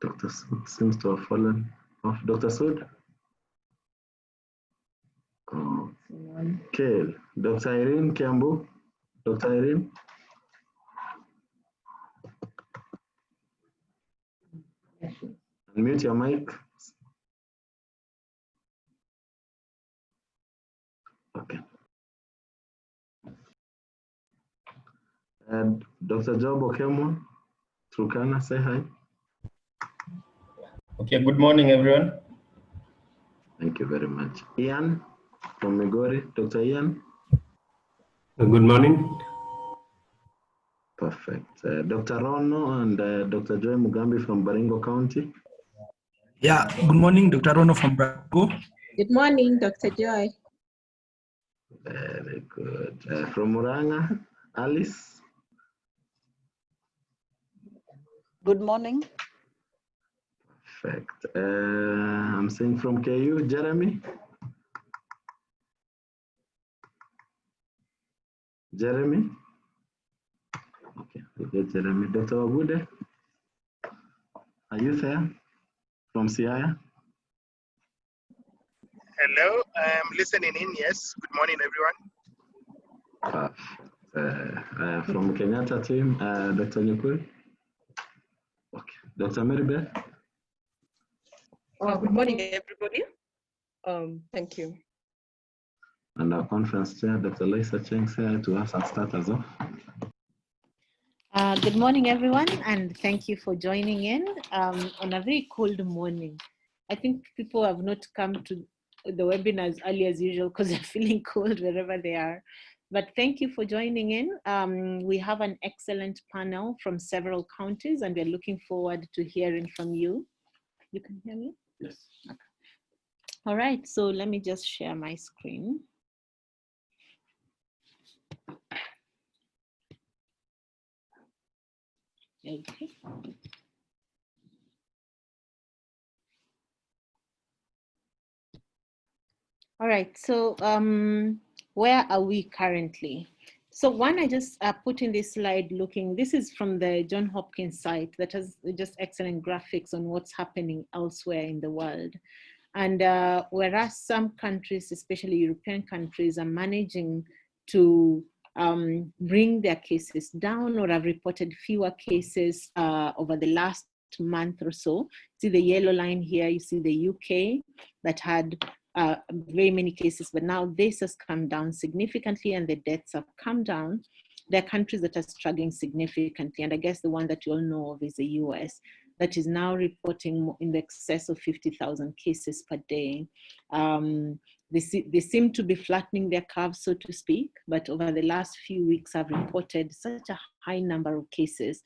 Dr. Sood seems to have fallen off. Dr. Sood? Okay. Dr. Irene Kiambu? Dr. Irene? Unmute your mic. Okay. And Dr. Job Okemo, Turkana, say hi. Okay, good morning, everyone. Thank you very much. Ian from Migori, Dr. Ian. Good morning. Perfect. Dr. Rono and Dr. Joy Mugambi from Baringo County. Yeah, good morning, Dr. Rono from Baringo. Good morning, Dr. Joy. Very good. From Muranga, Alice. Good morning. Perfect. I'm saying from KU, Jeremy. Jeremy. Okay, we get Jeremy. Dr. Wabude, are you there? From Siaya? Hello, I'm listening in. Yes. Good morning, everyone. From Kenyatta team, Dr. Nyukuri. Okay, Dr. Maribeth. Good morning, everybody. Thank you. And our conference chair, Dr. Lisa Cheng, here to us and start us off. Good morning, everyone, and thank you for joining in on a very cold morning. I think people have not come to the webinar as early as usual because they're feeling cold wherever they are. But thank you for joining in. We have an excellent panel from several counties, and we're looking forward to hearing from you. You can hear me? Yes. Okay. All right, so let me just share my screen. Okay. All right, so where are we currently? So one, I just put in this slide looking, this is from the Johns Hopkins site that has just excellent graphics on what's happening elsewhere in the world. And whereas some countries, especially European countries, are managing to bring their cases down or have reported fewer cases over the last month or so. See the yellow line here, you see the UK that had very many cases, but now this has come down significantly and the deaths have come down. There are countries that are struggling significantly, and I guess the one that you all know of is the US, that is now reporting in the excess of 50,000 cases per day. They seem to be flattening their curve, so to speak, but over the last few weeks have reported such a high number of cases.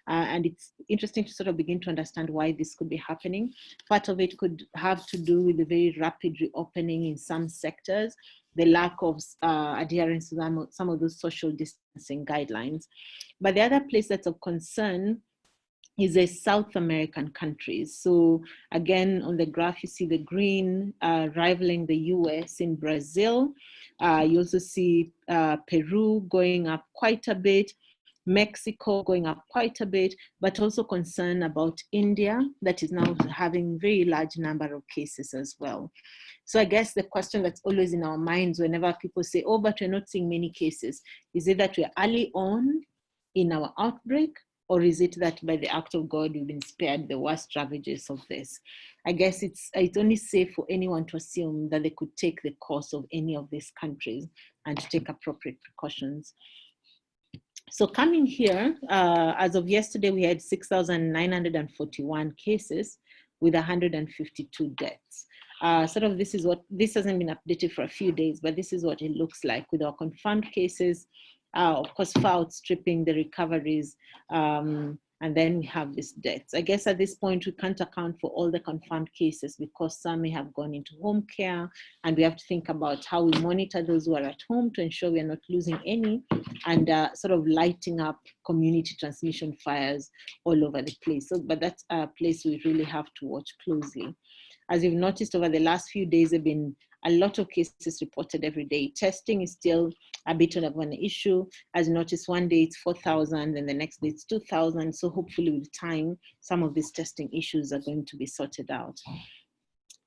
And it's interesting to sort of begin to understand why this could be happening. Part of it could have to do with the very rapid reopening in some sectors, the lack of adherence to some of those social distancing guidelines. But the other place that's of concern is the South American countries. So again, on the graph, you see the green rivaling the US in Brazil. You also see Peru going up quite a bit, Mexico going up quite a bit, but also concern about India that is now having very large number of cases as well. So I guess the question that's always in our minds whenever people say, oh, but we're not seeing many cases, is it that we're early on in our outbreak, or is it that by the act of God, we've been spared the worst ravages of this? I guess it's only safe for anyone to assume that they could take the course of any of these countries and to take appropriate precautions. So coming here, as of yesterday, we had 6,941 cases with 152 deaths. Sort of this hasn't been updated for a few days, but this is what it looks like with our confirmed cases, of course, far outstripping the recoveries. And then we have these deaths. I guess at this point, we can't account for all the confirmed cases because some may have gone into home care, and we have to think about how we monitor those who are at home to ensure we are not losing any, and sort of lighting up community transmission fires all over the place. So, but that's a place we really have to watch closely. As you've noticed over the last few days, there have been a lot of cases reported every day. Testing is still a bit of an issue. As you notice, one day it's 4,000 and the next day it's 2,000. So hopefully with time, some of these testing issues are going to be sorted out.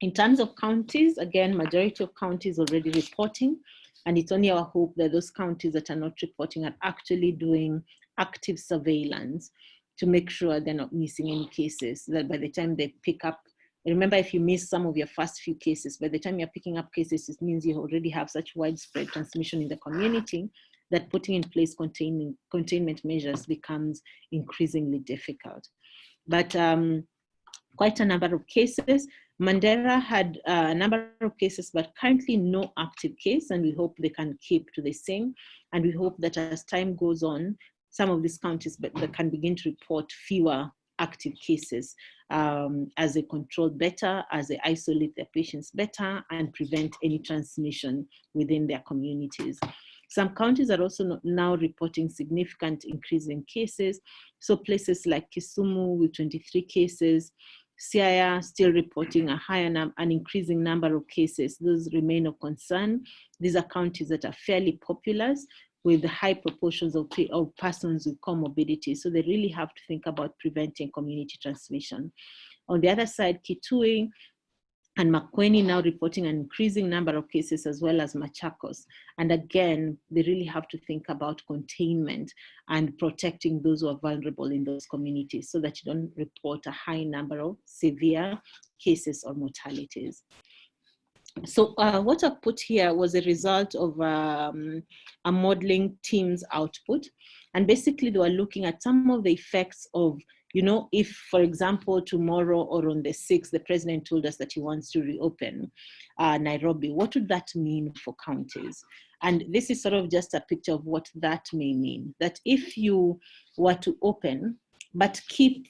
In terms of counties, again, majority of counties already reporting, and it's only our hope that those counties that are not reporting are actually doing active surveillance to make sure they're not missing any cases, that by the time they pick up, remember, if you miss some of your first few cases, by the time you're picking up cases, it means you already have such widespread transmission in the community that putting in place containment measures becomes increasingly difficult. But quite a number of cases. Mandera had a number of cases, but currently no active case, and we hope they can keep to the same. And we hope that as time goes on, some of these counties that can begin to report fewer active cases as they control better, as they isolate their patients better, and prevent any transmission within their communities. Some counties are also now reporting significant increase in cases. So places like Kisumu with 23 cases, Siaya still reporting a higher an increasing number of cases. Those remain of concern. These are counties that are fairly populous with high proportions of persons with comorbidities. So they really have to think about preventing community transmission. On the other side, Kitui and Makueni now reporting an increasing number of cases, as well as Machakos. And again, they really have to think about containment and protecting those who are vulnerable in those communities so that you don't report a high number of severe cases or mortalities. So what I put here was a result of a modeling team's output. And basically they were looking at some of the effects of, you know, if, for example, tomorrow or on the 6th, the president told us that he wants to reopen Nairobi, what would that mean for counties? And this is sort of just a picture of what that may mean. That if you were to open, but keep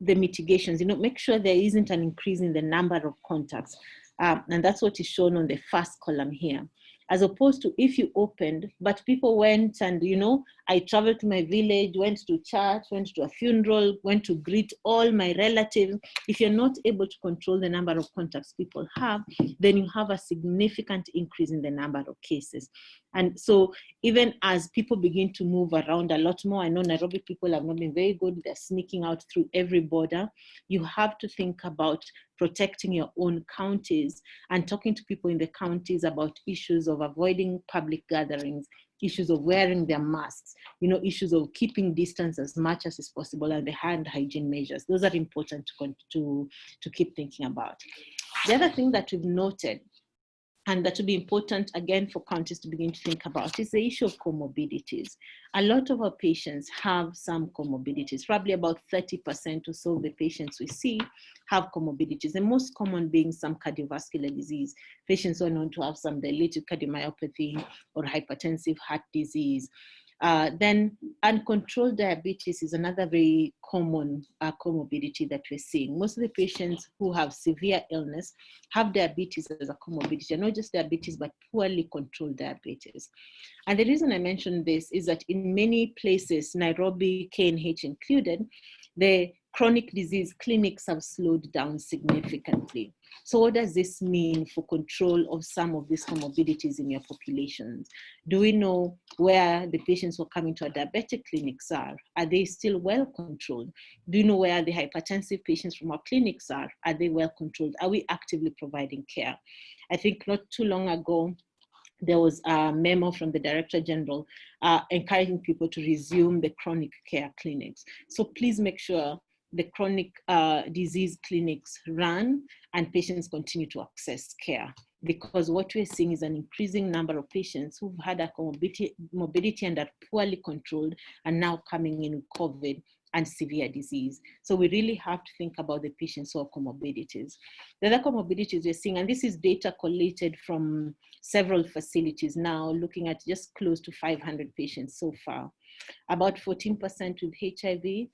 the mitigations, you know, make sure there isn't an increase in the number of contacts. And that's what is shown on the first column here. As opposed to if you opened, but people went and, you know, I traveled to my village, went to church, went to a funeral, went to greet all my relatives. If you're not able to control the number of contacts people have, then you have a significant increase in the number of cases. And so even as people begin to move around a lot more, I know Nairobi people have not been very good, they're sneaking out through every border. You have to think about protecting your own counties and talking to people in the counties about issues of avoiding public gatherings, issues of wearing their masks, you know, issues of keeping distance as much as is possible, and the hand hygiene measures. Those are important to keep thinking about. The other thing that we've noted, and that would be important again for counties to begin to think about, is the issue of comorbidities. A lot of our patients have some comorbidities. Probably about 30% or so of the patients we see have comorbidities, the most common being some cardiovascular disease. Patients who are known to have some dilated cardiomyopathy or hypertensive heart disease. Then uncontrolled diabetes is another very common comorbidity that we're seeing. Most of the patients who have severe illness have diabetes as a comorbidity, and not just diabetes, but poorly controlled diabetes. And the reason I mention this is that in many places, Nairobi, KNH included, the chronic disease clinics have slowed down significantly. So what does this mean for control of some of these comorbidities in your populations? Do we know where the patients who are coming to our diabetic clinics are? Are they still well controlled? Do you know where the hypertensive patients from our clinics are? Are they well controlled? Are we actively providing care? I think not too long ago, there was a memo from the Director General encouraging people to resume the chronic care clinics. So please make sure the chronic disease clinics run and patients continue to access care, because what we're seeing is an increasing number of patients who've had a morbidity and are poorly controlled and now coming in with COVID and severe disease. So we really have to think about the patients who have comorbidities. The other comorbidities we're seeing, and this is data collated from several facilities now, looking at just close to 500 patients so far. About 14% with HIV,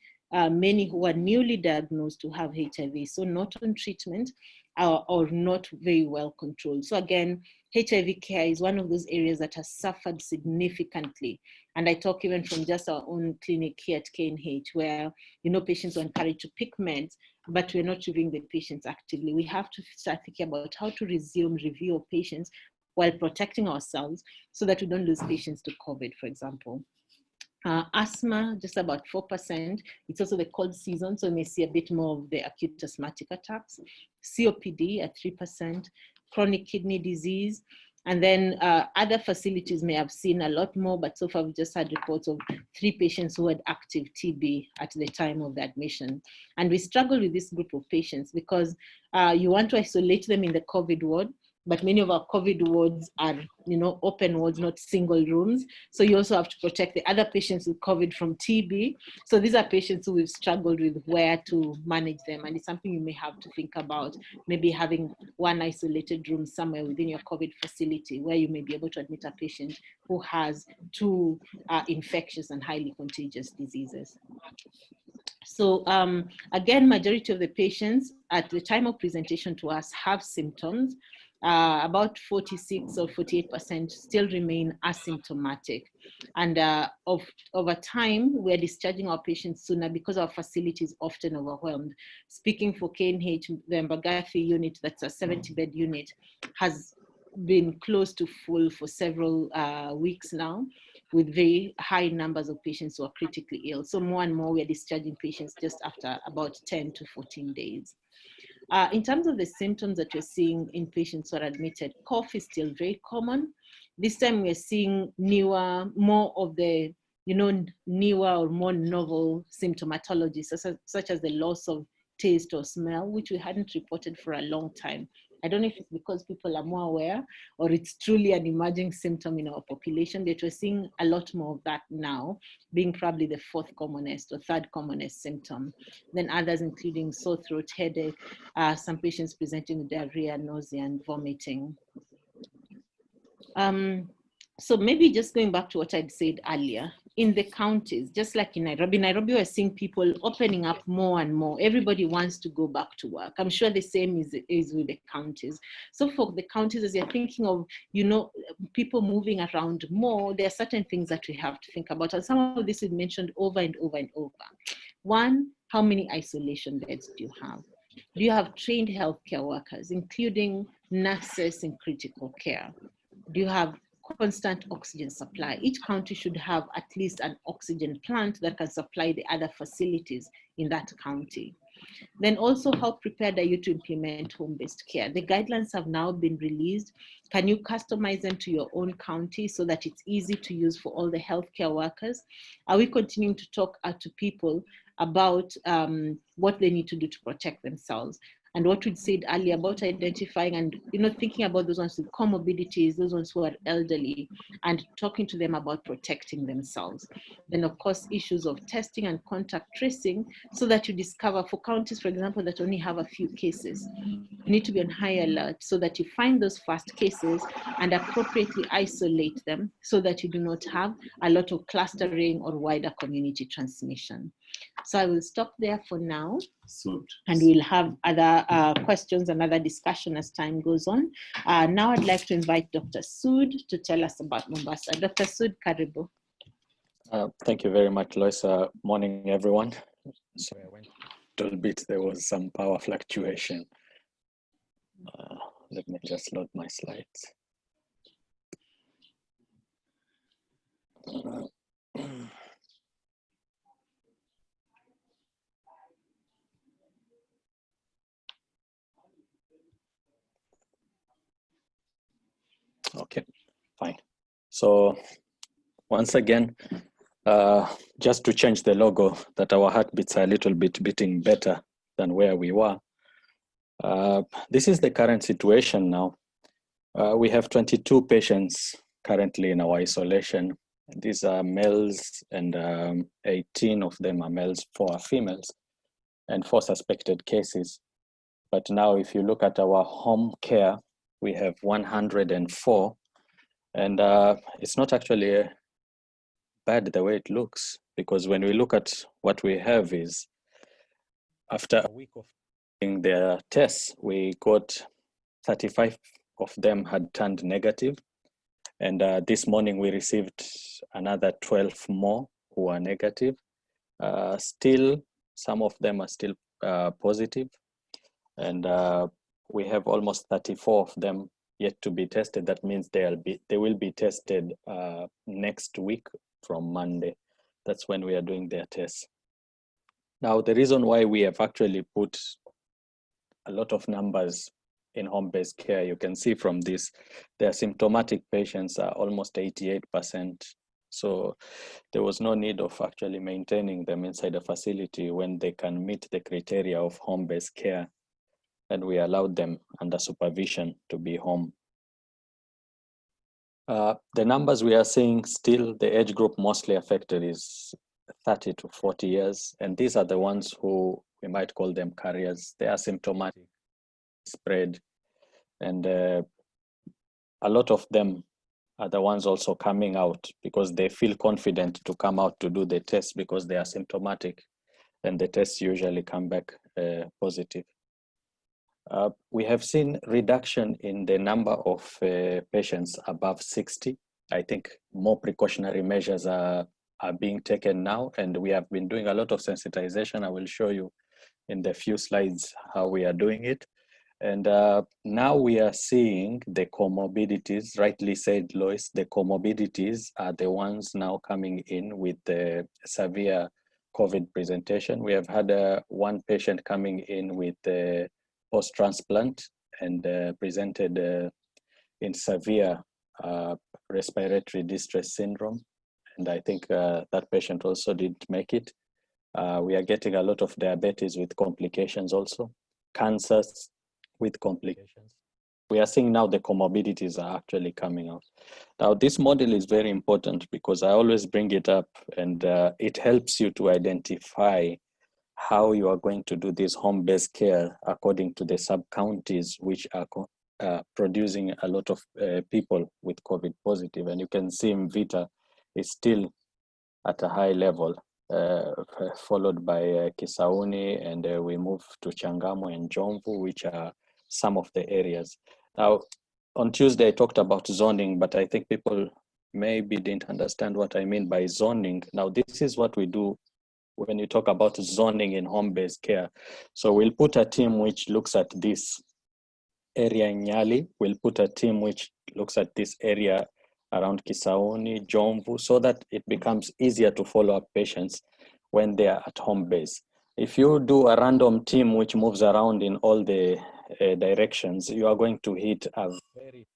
many who are newly diagnosed to have HIV, so not on treatment or not very well controlled. So again, HIV care is one of those areas that has suffered significantly. And I talk even from just our own clinic here at KNH, where, you know, patients are encouraged to pick meds, but we're not reviewing the patients actively. We have to start thinking about how to resume review of patients while protecting ourselves so that we don't lose patients to COVID, for example. Asthma, just about 4%. It's also the cold season, so we may see a bit more of the acute asthmatic attacks. COPD at 3%, chronic kidney disease, and then other facilities may have seen a lot more, but so far we've just had reports of 3 patients who had active TB at the time of the admission. And we struggle with this group of patients because you want to isolate them in the COVID ward, but many of our COVID wards are, open wards, not single rooms. So you also have to protect the other patients with COVID from TB. So these are patients who we've struggled with where to manage them. And it's something you may have to think about, maybe having one isolated room somewhere within your COVID facility where you may be able to admit a patient who has 2 infectious and highly contagious diseases. So again, majority of the patients at the time of presentation to us have symptoms. About 46 or 48% still remain asymptomatic. And over time, we're discharging our patients sooner because our facility is often overwhelmed. Speaking for KNH, the Mbagathi unit, that's a 70-bed unit, has been close to full for several weeks now, with very high numbers of patients who are critically ill. So more and more, we're discharging patients just after about 10 to 14 days. In terms of the symptoms that we're seeing in patients who are admitted, cough is still very common. This time we're seeing more of the, newer or more novel symptomatology, such as the loss of taste or smell, which we hadn't reported for a long time. I don't know if it's because people are more aware or it's truly an emerging symptom in our population, but we're seeing a lot more of that now, being probably the 4th commonest or 3rd commonest symptom. Then others including sore throat, headache, some patients presenting with diarrhea, nausea, and vomiting. So maybe just going back to what I'd said earlier, in the counties, just like in Nairobi, we're seeing people opening up more and more. Everybody wants to go back to work. I'm sure the same is with the counties. So for the counties, as you're thinking of, people moving around more, there are certain things that we have to think about. And some of this is mentioned over and over and over. One, how many isolation beds do you have? Do you have trained healthcare workers, including nurses in critical care? Do you have constant oxygen supply? Each county should have at least an oxygen plant that can supply the other facilities in that county. Then also, how prepared are you to implement home-based care? The guidelines have now been released. Can you customize them to your own county so that it's easy to use for all the healthcare workers? Are we continuing to talk to people about what they need to do to protect themselves? And what we said earlier about identifying and thinking about those ones with comorbidities, those ones who are elderly, and talking to them about protecting themselves. Then of course, issues of testing and contact tracing, so that you discover, for counties, for example, that only have a few cases, you need to be on high alert so that you find those first cases and appropriately isolate them so that you do not have a lot of clustering or wider community transmission. So I will stop there for now, and we'll have other questions and other discussion as time goes on. Now I'd like to invite Dr. Sood to tell us about Mombasa. Dr. Sood, karibu. Thank you very much, Lois. Morning, everyone. Sorry, I went a little bit. There was some power fluctuation. Let me just load my slides. Okay, fine. So once again, just to change the logo, that our heartbeats are a little bit beating better than where we were. This is the current situation now. We have 22 patients currently in our isolation. These are males, and 18 of them are males, 4 are females, and 4 suspected cases. But now if you look at our home care, we have 104, and it's not actually bad the way it looks, because when we look at what we have is, after a week of doing their tests, we got 35 of them had turned negative, and this morning we received another 12 more who are negative. Still, some of them are still positive, and we have almost 34 of them yet to be tested. That means they will be tested next week from Monday. That's when we are doing their tests. Now, the reason why we have actually put a lot of numbers in home-based care, you can see from this, the asymptomatic patients are almost 88%. So there was no need of actually maintaining them inside a facility when they can meet the criteria of home-based care, and we allowed them under supervision to be home. The numbers we are seeing still, the age group mostly affected is 30 to 40 years, and these are the ones who we might call them carriers. They are symptomatic, spread, and a lot of them are the ones also coming out because they feel confident to come out to do the test because they are symptomatic, and the tests usually come back positive. We have seen reduction in the number of patients above 60. I think more precautionary measures are being taken now, and we have been doing a lot of sensitization. I will show you in the few slides how we are doing it. And now we are seeing the comorbidities, rightly said, Lois, the comorbidities are the ones now coming in with the severe COVID presentation. We have had one patient coming in with post-transplant and presented in severe respiratory distress syndrome. And I think that patient also didn't make it. We are getting a lot of diabetes with complications also, cancers with complications. We are seeing now the comorbidities are actually coming out. Now, this model is very important because I always bring it up, and it helps you to identify how you are going to do this home-based care according to the sub-counties which are producing a lot of people with COVID positive. And you can see Mvita is still at a high level, followed by Kisauni, and we move to Changamwe and Jomvu, which are some of the areas. Now, on Tuesday, I talked about zoning, but I think people maybe didn't understand what I mean by zoning. Now, this is what we do when you talk about zoning in home-based care. So we'll put a team which looks at this area in Nyali. We'll put a team which looks at this area around Kisauni, Jomvu, so that it becomes easier to follow up patients when they are at home base. If you do a random team which moves around in all the directions, you are going to hit a very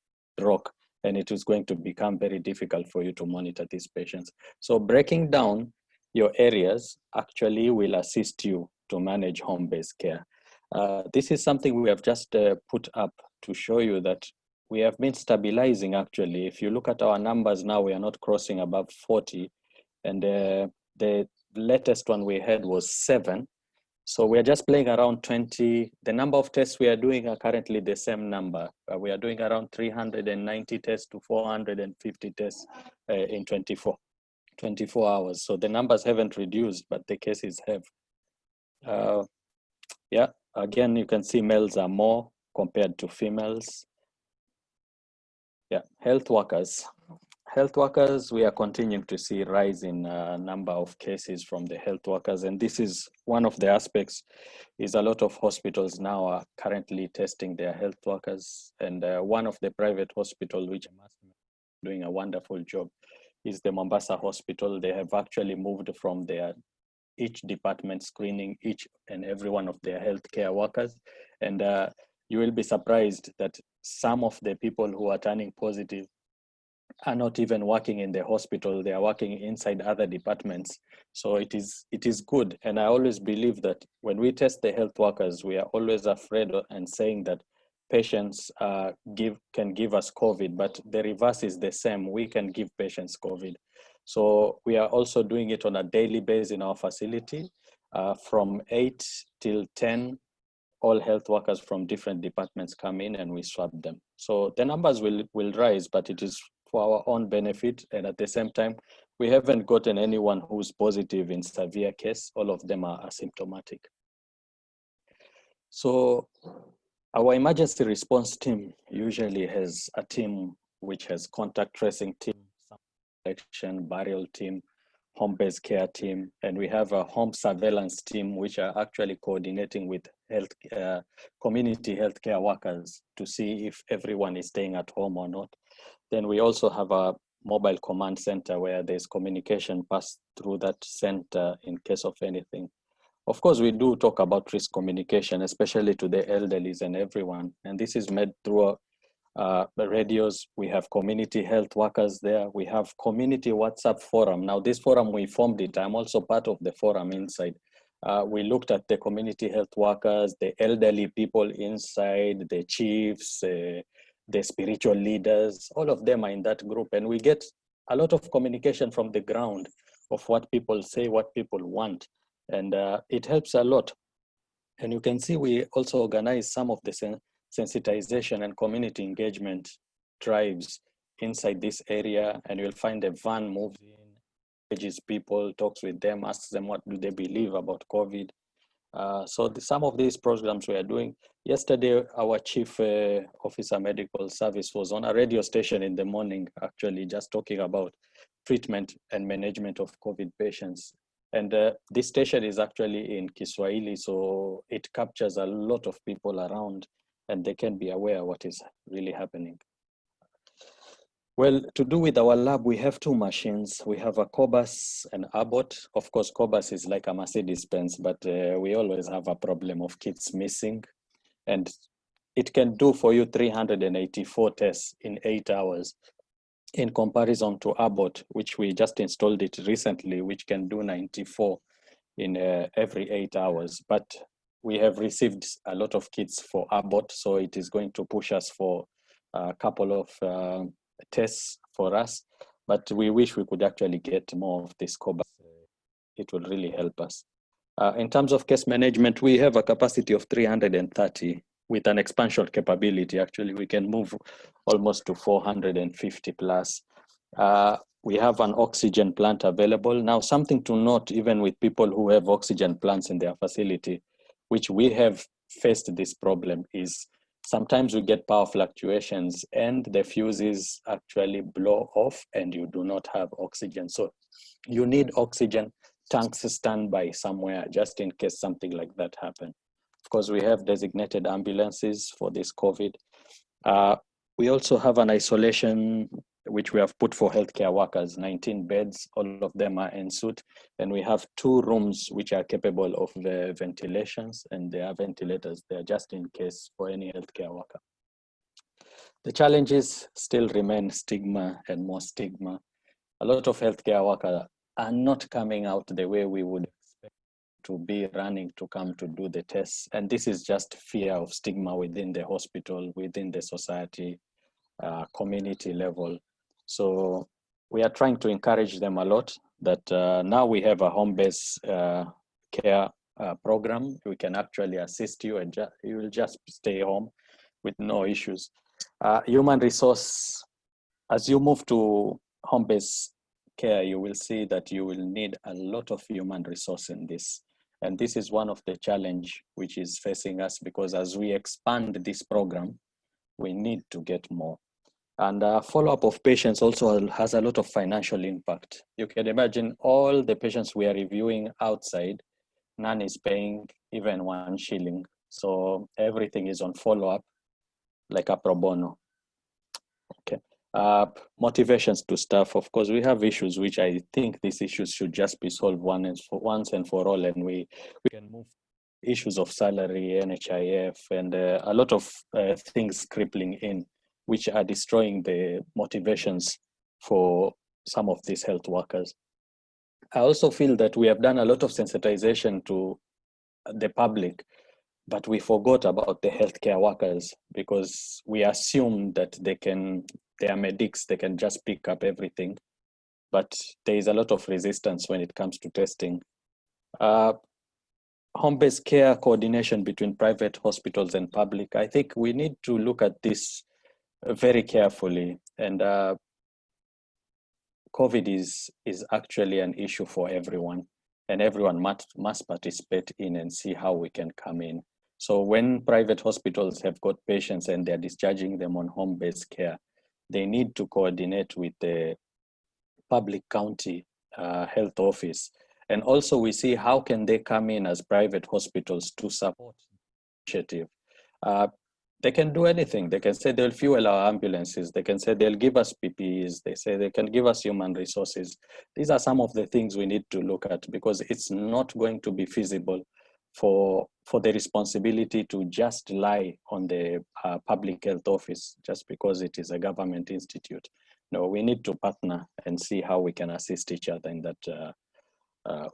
rock, and it is going to become very difficult for you to monitor these patients. So breaking down your areas actually will assist you to manage home-based care. This is something we have just put up to show you that we have been stabilizing actually. If you look at our numbers now, we are not crossing above 40, and the latest one we had was 7. So we are just playing around 20. The number of tests we are doing are currently the same number. We are doing around 390 tests to 450 tests in 24 hours. So the numbers haven't reduced, but the cases have. Yeah, again, you can see males are more compared to females. Yeah, health workers. Health workers, we are continuing to see a rise in number of cases from the health workers. And this is one of the aspects, is a lot of hospitals now are currently testing their health workers. And one of the private hospitals, which are doing a wonderful job, is the Mombasa Hospital. They have actually moved from each department screening each and every one of their healthcare workers. And you will be surprised that some of the people who are turning positive are not even working in the hospital. They are working inside other departments. So it is good. And I always believe that when we test the health workers, we are always afraid and saying that patients can give us COVID, but the reverse is the same. We can give patients COVID. So we are also doing it on a daily basis in our facility. From 8 till 10, all health workers from different departments come in and we swab them. So the numbers will rise, but it is for our own benefit. And at the same time, we haven't gotten anyone who's positive in severe case. All of them are asymptomatic. So our emergency response team usually has a team which has contact tracing team, detection, burial team, home-based care team, and we have a home surveillance team, which are actually coordinating with community healthcare workers to see if everyone is staying at home or not. Then we also have a mobile command center where there's communication passed through that center in case of anything. Of course, we do talk about risk communication, especially to the elderly and everyone, and this is made through the radios. We have community health workers there. We have community WhatsApp forum. Now this forum, we formed it. I'm also part of the forum inside. We looked at the community health workers, the elderly people inside, the chiefs, the spiritual leaders, all of them are in that group. And we get a lot of communication from the ground of what people say, what people want. And it helps a lot. And you can see we also organize some of the sensitization and community engagement drives inside this area, and you'll find a van moves in, engages people, talks with them, asks them what do they believe about COVID. So some of these programs we are doing. Yesterday, our chief officer medical service was on a radio station in the morning, actually just talking about treatment and management of COVID patients. And this station is actually in Kiswahili, so it captures a lot of people around and they can be aware what is really happening. Well, to do with our lab, we have two machines. We have a Cobas and Abbott. Of course, Cobas is like a Mercedes Benz, but we always have a problem of kits missing. And it can do for you 384 tests in 8 hours in comparison to Abbott, which we just installed it recently, which can do 94 in every 8 hours. But we have received a lot of kits for Abbott, so it is going to push us for a couple of tests for us, but we wish we could actually get more of this Cobas. It will really help us. In terms of case management, we have a capacity of 330 with an expansion capability. Actually, we can move almost to 450 plus. We have an oxygen plant available. Now, something to note, even with people who have oxygen plants in their facility, which we have faced this problem, is sometimes we get power fluctuations and the fuses actually blow off and you do not have oxygen. So you need oxygen tanks standby somewhere just in case something like that happens. Of course, we have designated ambulances for this COVID. We also have an isolation which we have put for healthcare workers, 19 beds, all of them are en suite. And we have 2 rooms which are capable of the ventilations, and there are ventilators there just in case for any healthcare worker. The challenges still remain stigma and more stigma. A lot of healthcare workers are not coming out the way we would expect to be running to come to do the tests. And this is just fear of stigma within the hospital, within the society, community level. So we are trying to encourage them a lot that now we have a home-based care program. We can actually assist you and you will just stay home with no issues. Human resource, as you move to home-based care, you will see that you will need a lot of human resource in this. And this is one of the challenge which is facing us, because as we expand this program, we need to get more. And follow-up of patients also has a lot of financial impact. You can imagine all the patients we are reviewing outside, none is paying even 1 shilling. So everything is on follow-up, like a pro bono. Okay. Motivations to staff. Of course, we have issues which I think these issues should just be solved once and for all, and we can move issues of salary, NHIF, and a lot of things crippling in, which are destroying the motivations for some of these health workers. I also feel that we have done a lot of sensitization to the public, but we forgot about the healthcare workers, because we assume that they are medics, they can just pick up everything. But there is a lot of resistance when it comes to testing. Home-based care coordination between private hospitals and public. I think we need to look at this very carefully, and COVID is actually an issue for everyone, and everyone must participate in and see how we can come in. So when private hospitals have got patients and they're discharging them on home-based care, they need to coordinate with the public county health office. And also we see how can they come in as private hospitals to support the initiative. They can do anything. They can say they'll fuel our ambulances. They can say they'll give us PPEs. They say they can give us human resources. These are some of the things we need to look at, because it's not going to be feasible for the responsibility to just lie on the public health office just because it is a government institute. No, we need to partner and see how we can assist each other in that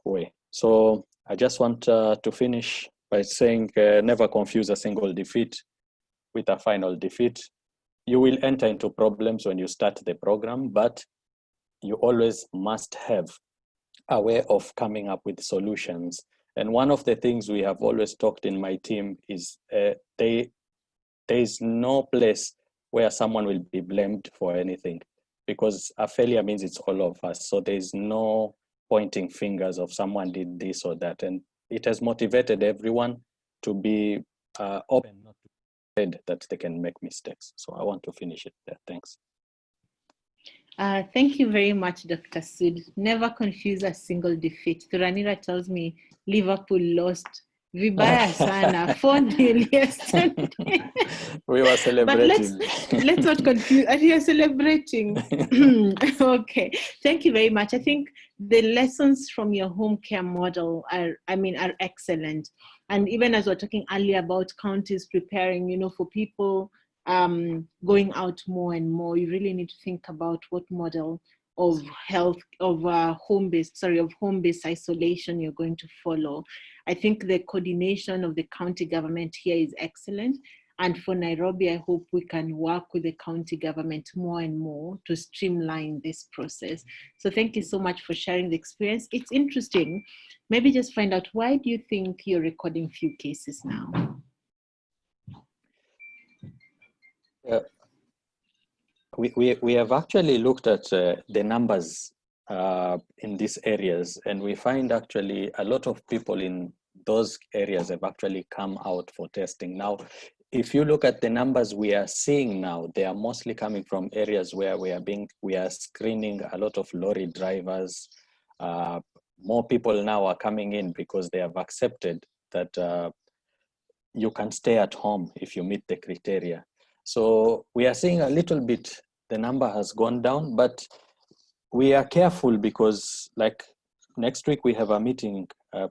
way. So I just want to finish by saying never confuse a single defeat with a final defeat. You will enter into problems when you start the program, but you always must have a way of coming up with solutions. And one of the things we have always talked in my team is there is no place where someone will be blamed for anything, because a failure means it's all of us. So there is no pointing fingers of someone did this or that. And it has motivated everyone to be open, not to be afraid that they can make mistakes. So I want to finish it there. Thanks. Thank you very much, Dr. Sud. Never confuse a single defeat. Thuranira tells me Liverpool lost vibaya sana 4-0 yesterday. We were celebrating. But let's not confuse. And you're celebrating. Okay. Thank you very much. I think the lessons from your home care model are excellent. And even as we were talking earlier about counties preparing, for people going out more and more, you really need to think about what model of home-based isolation you're going to follow. I think the coordination of the county government here is excellent. And for Nairobi, I hope we can work with the county government more and more to streamline this process. So thank you so much for sharing the experience. It's interesting. Maybe just find out, why do you think you're recording few cases now? We have actually looked at the numbers in these areas, and we find actually a lot of people in those areas have actually come out for testing. Now, if you look at the numbers we are seeing now, they are mostly coming from areas where we are screening a lot of lorry drivers. More people now are coming in because they have accepted that you can stay at home if you meet the criteria. So we are seeing a little bit, the number has gone down, but we are careful because like next week we have a meeting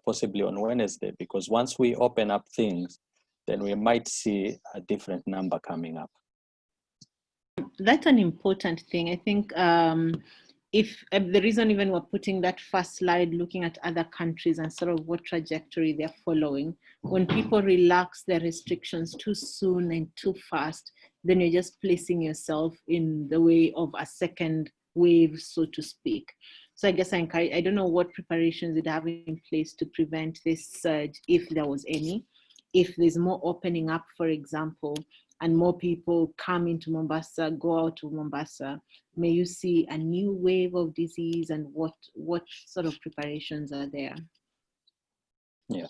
possibly on Wednesday, because once we open up things, then we might see a different number coming up. That's an important thing. I think if the reason even we're putting that first slide looking at other countries and sort of what trajectory they're following, when people relax their restrictions too soon and too fast, then you're just placing yourself in the way of a second wave, so to speak. So I guess I don't know what preparations you'd have in place to prevent this surge, if there was any. If there's more opening up, for example, and more people come into Mombasa, go out to Mombasa, may you see a new wave of disease, and what sort of preparations are there? Yeah,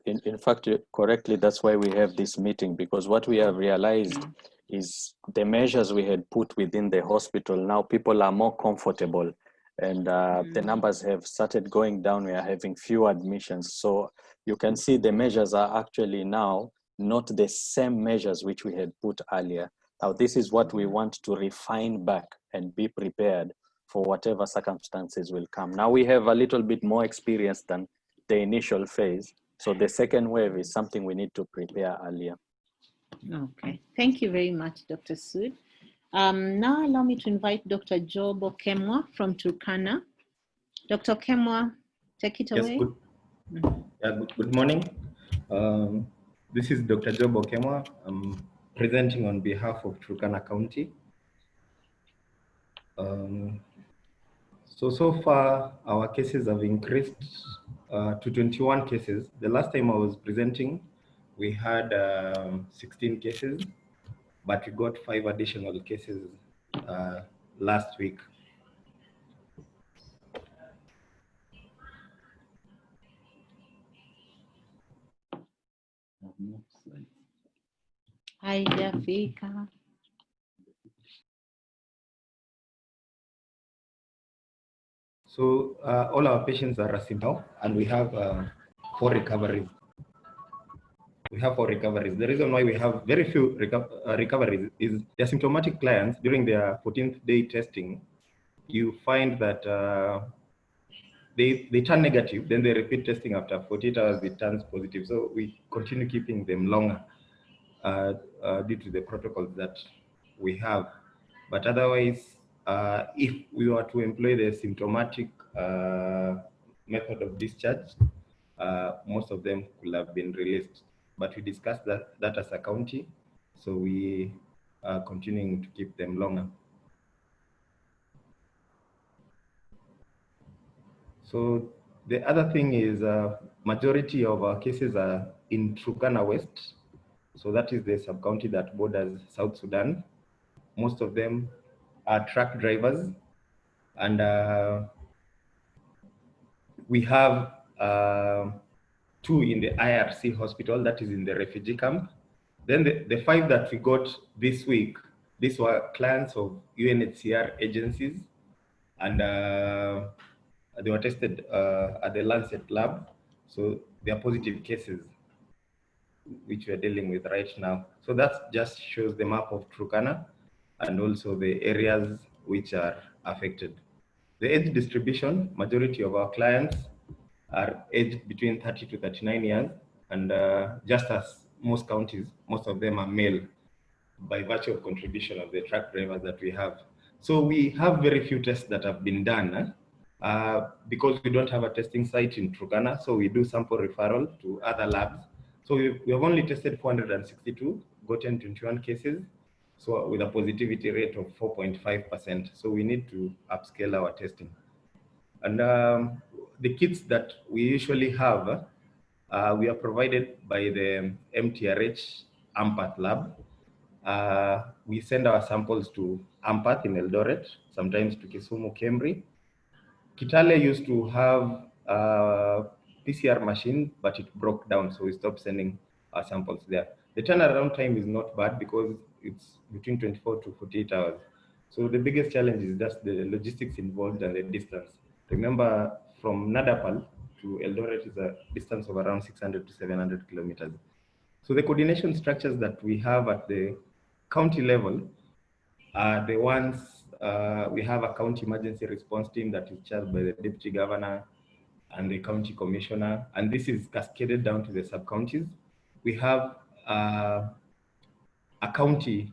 in fact, correctly, that's why we have this meeting, because what we have realized is the measures we had put within the hospital, now people are more comfortable, and the numbers have started going down. We are having few admissions. So you can see the measures are actually now not the same measures which we had put earlier. Now, this is what we want to refine back and be prepared for whatever circumstances will come. Now we have a little bit more experience than the initial phase. So the second wave is something we need to prepare earlier. Okay, thank you very much, Dr. Sud. Now allow me to invite Dr. Job Okemwa from Turkana. Dr. Okemwa, take it away. Good morning. This is Dr. Job Okemwa. I'm presenting on behalf of Turkana County. So far, our cases have increased to 21 cases. The last time I was presenting, we had 16 cases, but we got 5 additional cases last week. Haijafika. So all our patients are asymptomatic, and we have 4 recoveries. We have 4 recoveries. The reason why we have very few recoveries is the asymptomatic clients during their 14th day testing. You find that they turn negative, then they repeat testing after 48 hours, it turns positive. So we continue keeping them longer due to the protocols that we have. But otherwise, if we were to employ the symptomatic method of discharge, most of them could have been released. But we discussed that as a county, so we are continuing to keep them longer. So the other thing is majority of our cases are in Turkana West. So that is the sub-county that borders South Sudan. Most of them are truck drivers. And we have 2 in the IRC hospital, that is in the refugee camp. Then the 5 that we got this week, these were clients of UNHCR agencies, and they were tested at the Lancet lab. So they are positive cases, which we are dealing with right now. So that just shows the map of Turkana and also the areas which are affected. The age distribution, majority of our clients are aged between 30 to 39 years, and just as most counties, most of them are male by virtue of contribution of the truck drivers that we have. So we have very few tests that have been done because we don't have a testing site in Turkana, so we do sample referral to other labs. So we have only tested 462, gotten 21 cases, so with a positivity rate of 4.5%. So we need to upscale our testing. And the kits that we usually have, we are provided by the MTRH Ampath lab. We send our samples to Ampath in Eldoret, sometimes to Kisumu, Kemri. Kitale used to have a PCR machine, but it broke down, so we stopped sending our samples there. The turnaround time is not bad because it's between 24 to 48 hours. So the biggest challenge is just the logistics involved and the distance. Remember, from Nadapal to Eldoret is a distance of around 600 to 700 kilometers. So the coordination structures that we have at the county level are the ones, we have a county emergency response team that is chaired by the deputy governor and the county commissioner, and this is cascaded down to the sub-counties. We have a county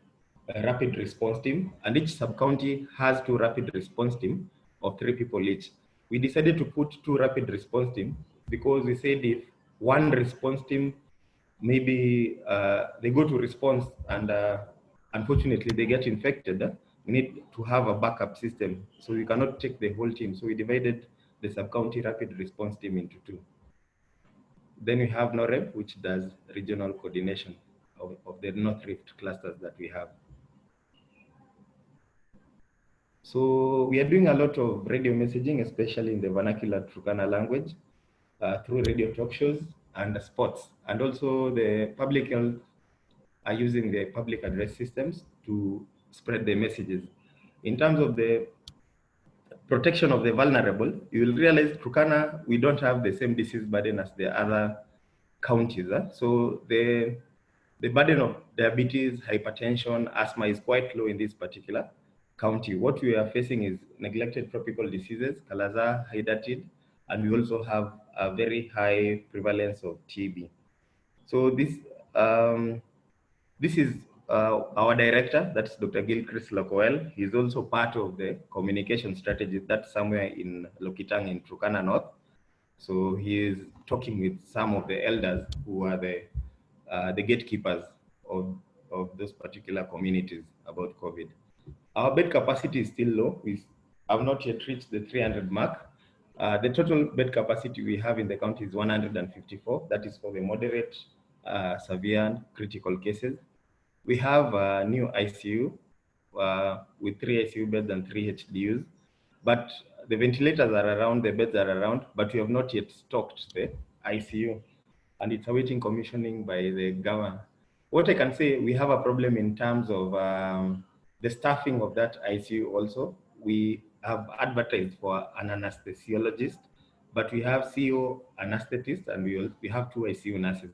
rapid response team, and each sub-county has 2 rapid response teams of 3 people each. We decided to put 2 rapid response teams because we said if one response team, maybe they go to response and unfortunately they get infected, we need to have a backup system. So we cannot take the whole team. So we divided the sub-county rapid response team into 2. Then we have NOREB, which does regional coordination of the North Rift clusters that we have. So we are doing a lot of radio messaging, especially in the vernacular Turkana language, through radio talk shows and sports. And also the public health are using the public address systems to spread the messages. In terms of the protection of the vulnerable, you will realize Turkana, we don't have the same disease burden as the other counties. So the burden of diabetes, hypertension, asthma is quite low in this particular county. What we are facing is neglected tropical diseases, Kala-Azar, Hydatid, and we also have a very high prevalence of TB. So this is our director, that's Dr. Gilchrist Lokoel. He's also part of the communication strategy that's somewhere in Lokitang in Turkana North. So he is talking with some of the elders who are the gatekeepers of those particular communities about COVID. Our bed capacity is still low. We have not yet reached the 300 mark. The total bed capacity we have in the county is 154. That is for the moderate, severe, and critical cases. We have a new ICU with 3 ICU beds and 3 HDUs, but the ventilators are around, the beds are around, but we have not yet stocked the ICU, and it's awaiting commissioning by the government. What I can say, we have a problem in terms of the staffing of that ICU also. We have advertised for an anesthesiologist, but we have CO anesthetists and we have 2 ICU nurses.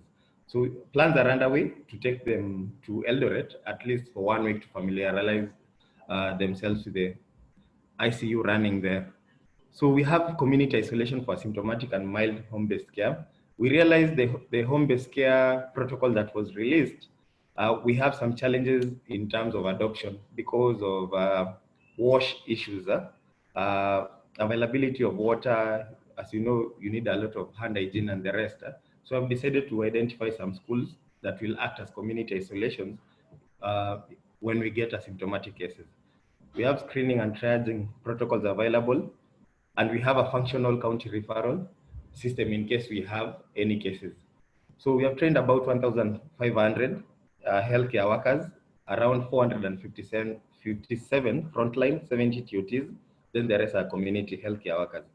So plans are underway to take them to Eldoret, at least for 1 week, to familiarize themselves with the ICU running there. So we have community isolation for symptomatic and mild home-based care. We realized the home-based care protocol that was released, we have some challenges in terms of adoption because of wash issues, availability of water. As you know, you need a lot of hand hygiene and the rest. So I've decided to identify some schools that will act as community isolation when we get asymptomatic cases. We have screening and triaging protocols available, and we have a functional county referral system in case we have any cases. So we have trained about 1,500 healthcare workers, around 457 frontline, 70 TOTs, then the rest are community healthcare workers.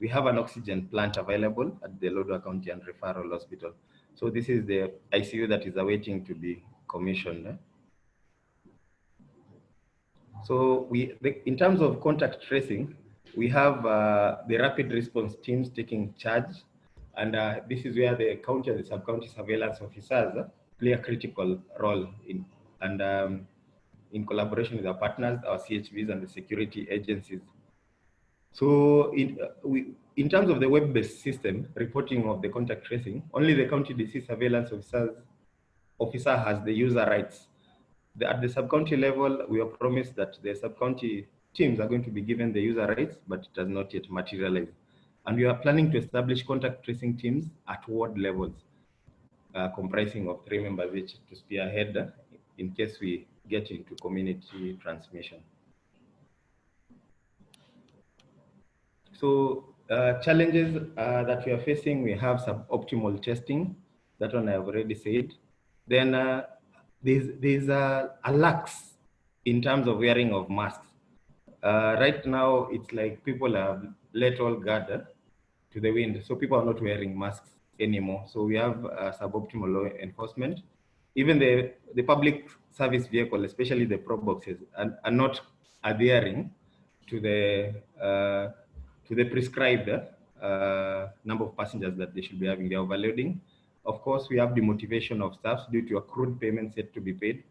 We have an oxygen plant available at the Lodwar County and Referral Hospital. So this is the ICU that is awaiting to be commissioned. So in terms of contact tracing, we have the rapid response teams taking charge, and this is where the county and the sub-county surveillance officers play a critical role in collaboration with our partners, our CHVs and the security agencies. So in terms of the web-based system reporting of the contact tracing, only the county disease surveillance officer has the user rights. At the sub-county level, we are promised that the sub-county teams are going to be given the user rights, but it has not yet materialized. And we are planning to establish contact tracing teams at ward levels, comprising of 3 members each to spearhead in case we get into community transmission. So challenges that we are facing, we have suboptimal testing. That one I've already said. Then there's a lax in terms of wearing of masks. Right now, it's like people have let all gather to the wind. So people are not wearing masks anymore. So we have suboptimal law enforcement. Even the public service vehicle, especially the pro boxes, are not adhering to the prescribed number of passengers that they should be having. They're overloading. Of course, we have demotivation of staff due to accrued payments yet to be paid,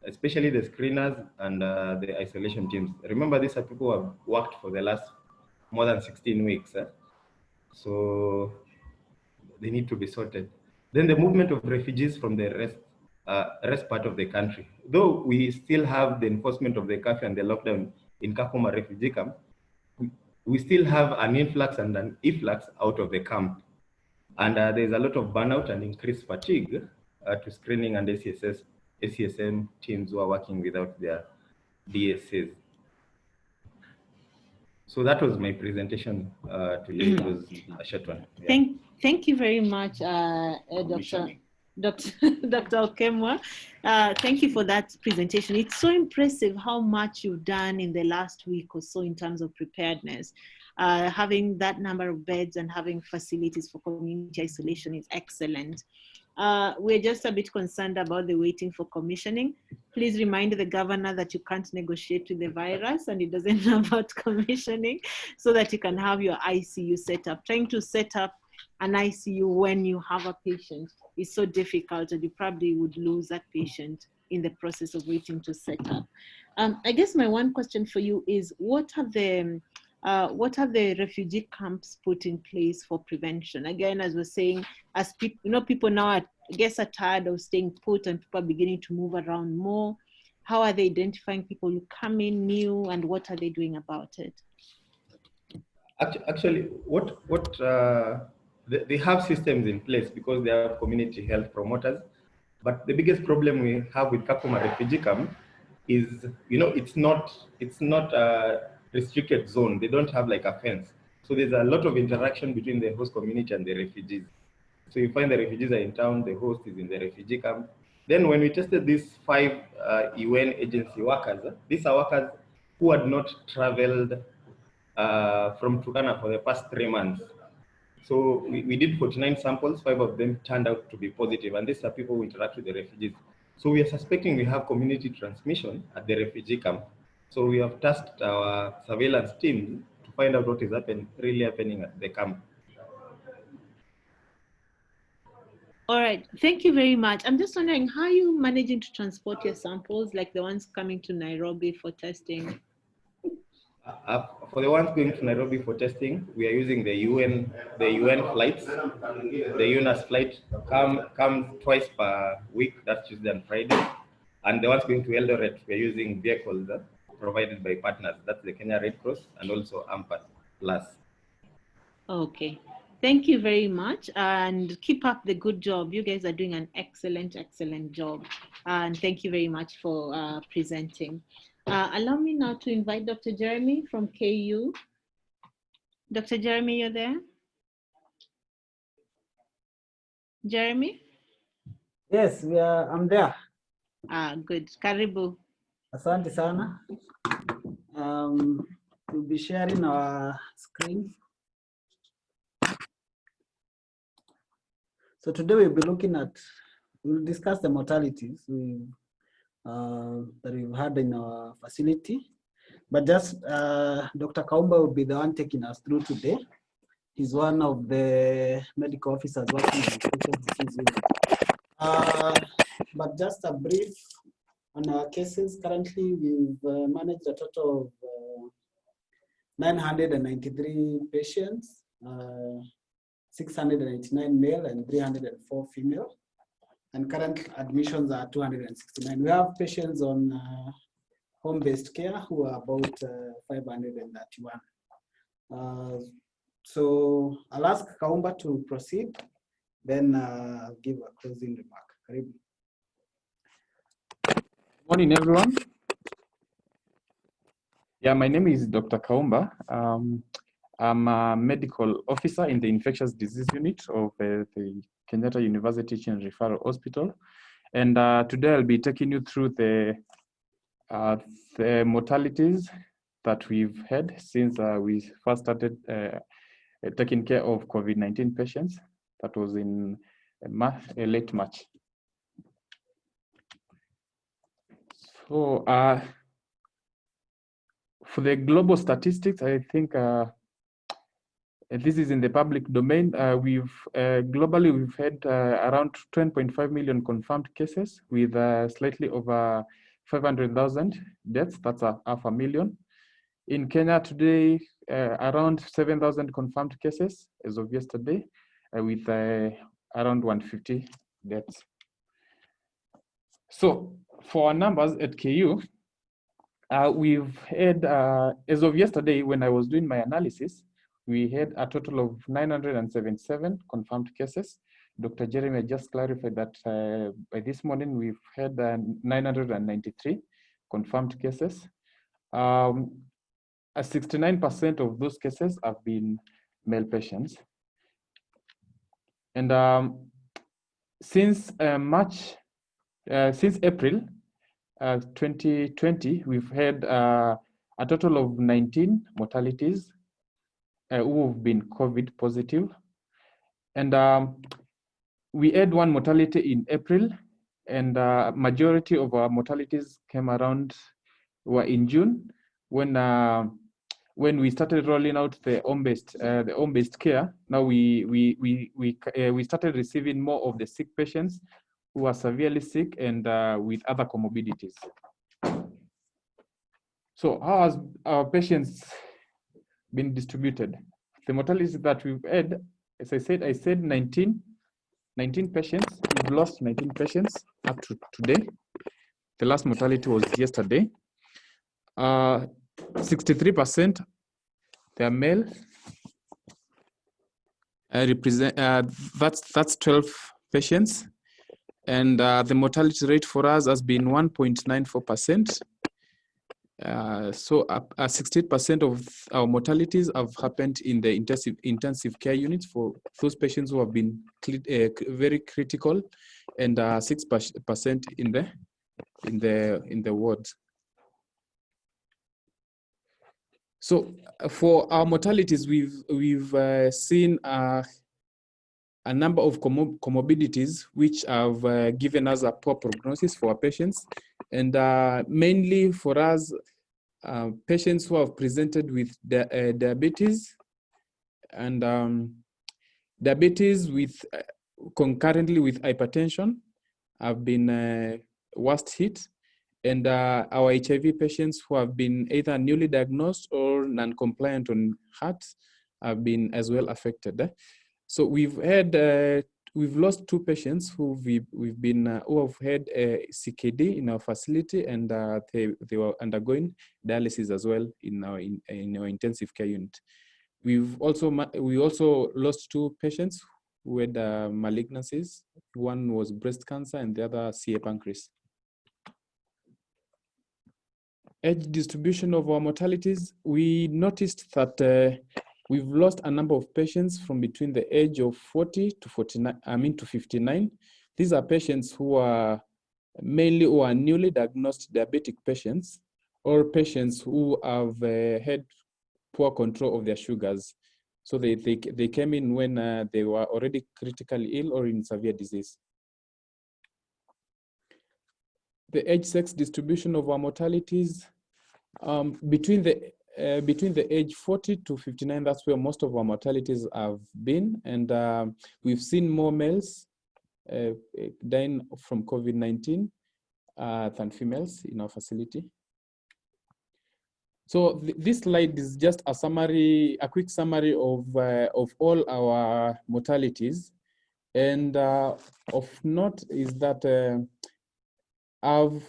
especially the screeners and the isolation teams. Remember, these are people who have worked for the last more than 16 weeks. So they need to be sorted. Then the movement of refugees from the rest part of the country. Though we still have the enforcement of the curfew and the lockdown in Kakuma refugee camp, we still have an influx and an efflux out of the camp. And there's a lot of burnout and increased fatigue to screening and ACSM teams who are working without their DSAs. So that was my presentation today. It was a short one. Yeah. Thank you very much, Dr. Okemwa. Thank you for that presentation. It's so impressive how much you've done in the last week or so in terms of preparedness. Having that number of beds and having facilities for community isolation is excellent. We're just a bit concerned about the waiting for commissioning. Please remind the governor that you can't negotiate with the virus and it doesn't know about commissioning, so that you can have your ICU set up. Trying to set up an ICU when you have a patient is so difficult, and you probably would lose that patient in the process of waiting to set up. I guess my one question for you is, what are the refugee camps put in place for prevention? Again, as we're saying, as people, people now are tired of staying put and people are beginning to move around more. How are they identifying people who come in new, and what are they doing about it? Actually, they have systems in place because they have community health promoters. But the biggest problem we have with Kakuma refugee camp is, it's not a restricted zone. They don't have like a fence. So there's a lot of interaction between the host community and the refugees. So you find the refugees are in town, the host is in the refugee camp. Then when we tested these 5 UN agency workers, these are workers who had not traveled from Turkana for the past 3 months. So we did 49 samples, 5 of them turned out to be positive, and these are people who interact with the refugees. So we are suspecting we have community transmission at the refugee camp. So we have tasked our surveillance team to find out what is really happening at the camp. All right, thank you very much. I'm just wondering, how are you managing to transport your samples, like the ones coming to Nairobi for testing? For the ones going to Nairobi for testing, we are using the UN flights. The UNAS flight come twice per week, that's Tuesday and Friday. And the ones going to Eldoret, we are using vehicles provided by partners. That's the Kenya Red Cross and also AMPAS Plus. Okay, thank you very much, and keep up the good job. You guys are doing an excellent job, and thank you very much for presenting. Allow me now to invite Dr. Jeremy from KU. Dr. Jeremy, you're there? Jeremy? Yes, I'm there. Good. Karibu. Asante sana. We'll be sharing our screen. So today we'll discuss the mortalities that we've had in our facility. But just Dr. Kaumba will be the one taking us through today. He's one of the medical officers working in the infectious disease unit. But just a brief on our cases. Currently, we've managed a total of 993 patients, 689 male and 304 female. And current admissions are 269. We have patients on home-based care who are about 531. So I'll ask Kaumba to proceed, then give a closing remark. Karibu. Morning, everyone. Yeah, my name is Dr. Kaumba. I'm a medical officer in the infectious disease unit of the Kenyatta University Teaching and Referral Hospital. And today I'll be taking you through the mortalities that we've had since we first started taking care of COVID-19 patients. That was in late March. So for the global statistics, I think this is in the public domain. Globally, we've had around 10.5 million confirmed cases with slightly over 500,000 deaths. That's 500,000. In Kenya today, around 7,000 confirmed cases as of yesterday, with around 150 deaths. So for our numbers at KU, we've had, as of yesterday, when I was doing my analysis, we had a total of 977 confirmed cases. Dr. Jeremy just clarified that by this morning, we've had 993 confirmed cases. 69% of those cases have been male patients. And since April 2020, we've had a total of 19 mortalities who have been COVID positive. And we had one mortality in April, and majority of our mortalities were in June when we started rolling out the home-based care. Now we started receiving more of the sick patients who are severely sick and with other comorbidities. So how has our patients been distributed? The mortalities that we've had, as I said 19 patients. We've lost 19 patients up to today. The last mortality was yesterday. 63% they are male. That's 12 patients, and the mortality rate for us has been 1.94%. So 60% of our mortalities have happened in the intensive care units for those patients who have been very critical, and 6% in the wards. So for our mortalities, we've seen a number of comorbidities which have given us a poor prognosis for our patients, and mainly for us, patients who have presented with diabetes and diabetes with concurrently with hypertension have been worst hit, and our HIV patients who have been either newly diagnosed or non-compliant on heart have been as well affected. So we've lost 2 patients who who have had a CKD in our facility, and they were undergoing dialysis as well in our intensive care unit. We also lost 2 patients who had malignancies. One was breast cancer and the other CA pancreas. Age distribution of our mortalities, we noticed that we've lost a number of patients from between the age of 40 to 49, to 59. These are patients who are newly diagnosed diabetic patients, or patients who have had poor control of their sugars. So they came in when they were already critically ill or in severe disease. The age-sex distribution of our mortalities, between the age 40 to 59, that's where most of our mortalities have been. And we've seen more males dying from COVID-19 than females in our facility. So this slide is just a quick summary of all our mortalities. And of note is that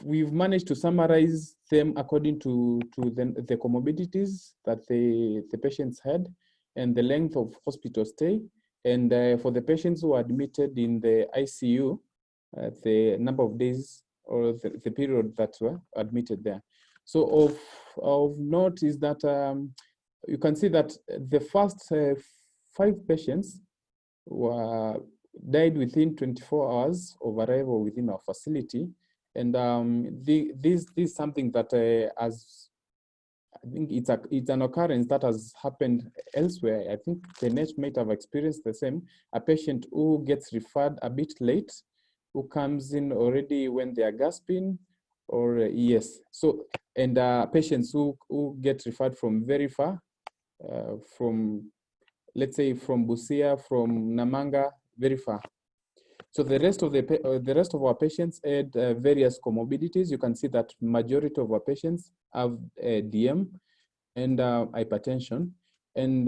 we've managed to summarize them according to the comorbidities that the patients had and the length of hospital stay. And for the patients who are admitted in the ICU, the number of days or the period that were admitted there. So of note is that you can see that the first 5 patients died within 24 hours of arrival within our facility. And this is something that I think it's an occurrence that has happened elsewhere. I think the NH might have experienced the same. A patient who gets referred a bit late, who comes in already when they are gasping, or yes. So, and patients who get referred from very far, from, let's say, from Busia, from Namanga, very far. So the rest of our patients had various comorbidities. You can see that majority of our patients have DM and hypertension. And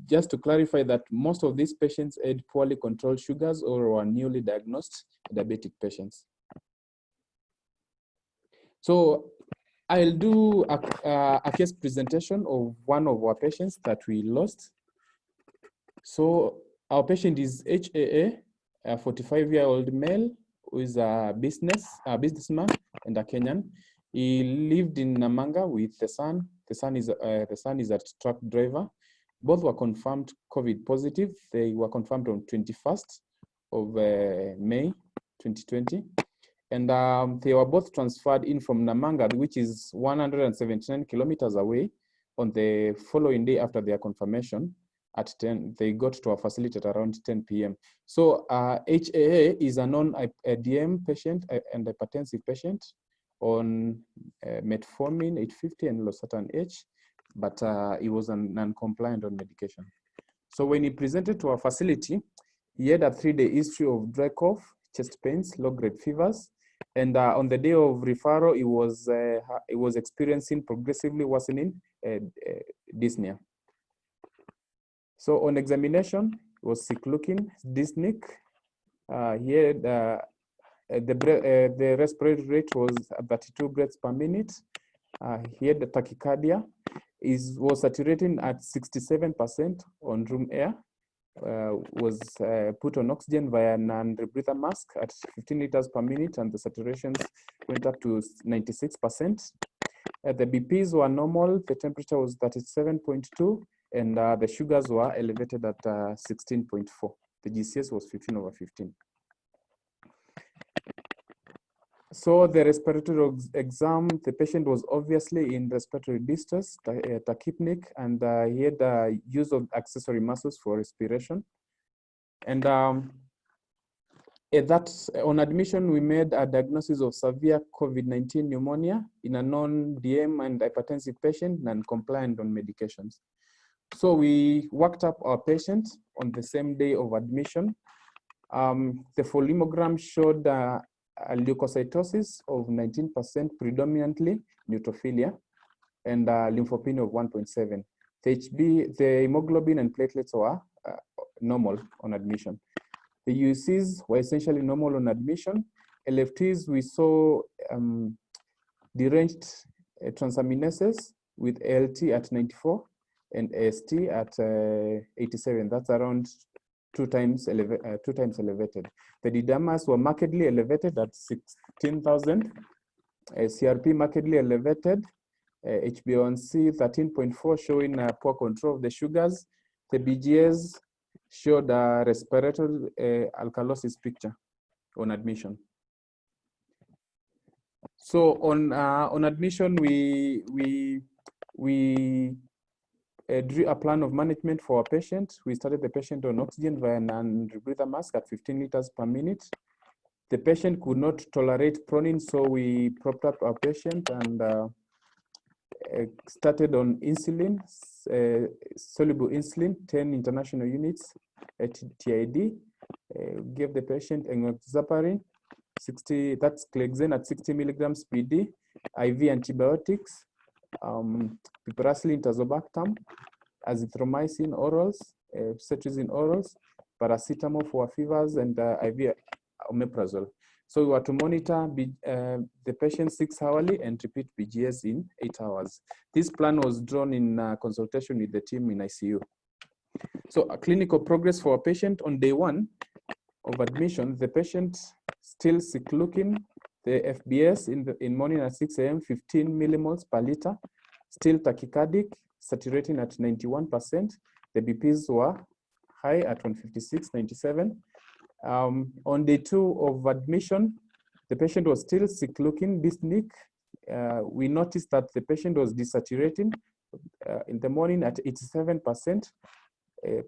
just to clarify that most of these patients had poorly controlled sugars or were newly diagnosed diabetic patients. So I'll do a case presentation of one of our patients that we lost. So our patient is HAA, a 45-year-old male who is a businessman and a Kenyan. He lived in Namanga with the son. The son is a truck driver. Both were confirmed COVID positive. They were confirmed on 21st of May 2020. And they were both transferred in from Namanga, which is 179 kilometers away, on the following day after their confirmation. At 10, they got to our facility at around 10 p.m. So HAA is a non-DM patient and hypertensive patient on metformin 850 and losartan H, but he was non-compliant on medication. So when he presented to our facility, he had a 3-day history of dry cough, chest pains, low-grade fevers, and on the day of referral, he was experiencing progressively worsening dyspnea. So on examination, he was sick looking, dyspneic. He had the respiratory rate was 32 breaths per minute. He had the tachycardia. He was saturating at 67% on room air. Was put on oxygen via non-rebreather mask at 15 liters per minute, and the saturations went up to 96%. The BPs were normal. The temperature was 37.2. And the sugars were elevated at 16.4. The GCS was 15/15. So the respiratory exam, the patient was obviously in respiratory distress, tachypneic, and he had use of accessory muscles for respiration. And On admission, we made a diagnosis of severe COVID-19 pneumonia in a non-DM and hypertensive patient, non-compliant on medications. So we worked up our patient on the same day of admission. The pholemogram showed a leukocytosis of 19%, predominantly neutrophilia, and lymphopenia of 1.7. The HB, the hemoglobin and platelets were normal on admission. The UCs were essentially normal on admission. LFTs, we saw deranged transaminases with ALT at 94 and AST at 87. That's around two times elevated. The D-dimers were markedly elevated at 16,000. CRP markedly elevated. HbA1c 13.4 showing poor control of the sugars. The BGS showed a respiratory alkalosis picture on admission. So on admission, we drew a plan of management for our patient. We started the patient on oxygen via an rebreather mask at 15 liters per minute. The patient could not tolerate pronin, so we propped up our patient and started on insulin, soluble insulin, 10 international units at TID. Gave the patient enoxaparin, 60, that's Clexane at 60 milligrams PD, IV antibiotics, piperacillin, tazobactam, azithromycin orals, cetirizine orals, paracetamol for fevers, and IV omeprazole. So we were to monitor the patient 6 hourly and repeat BGS in 8 hours. This plan was drawn in consultation with the team in ICU. So a clinical progress for a patient on day 1 of admission, the patient still sick looking, the FBS in morning at 6 a.m., 15 millimoles per liter, still tachycardic, saturating at 91%. The BPs were high at 156, 97. On day 2 of admission, the patient was still sick looking, dyspneic. We noticed that the patient was desaturating in the morning at 87%.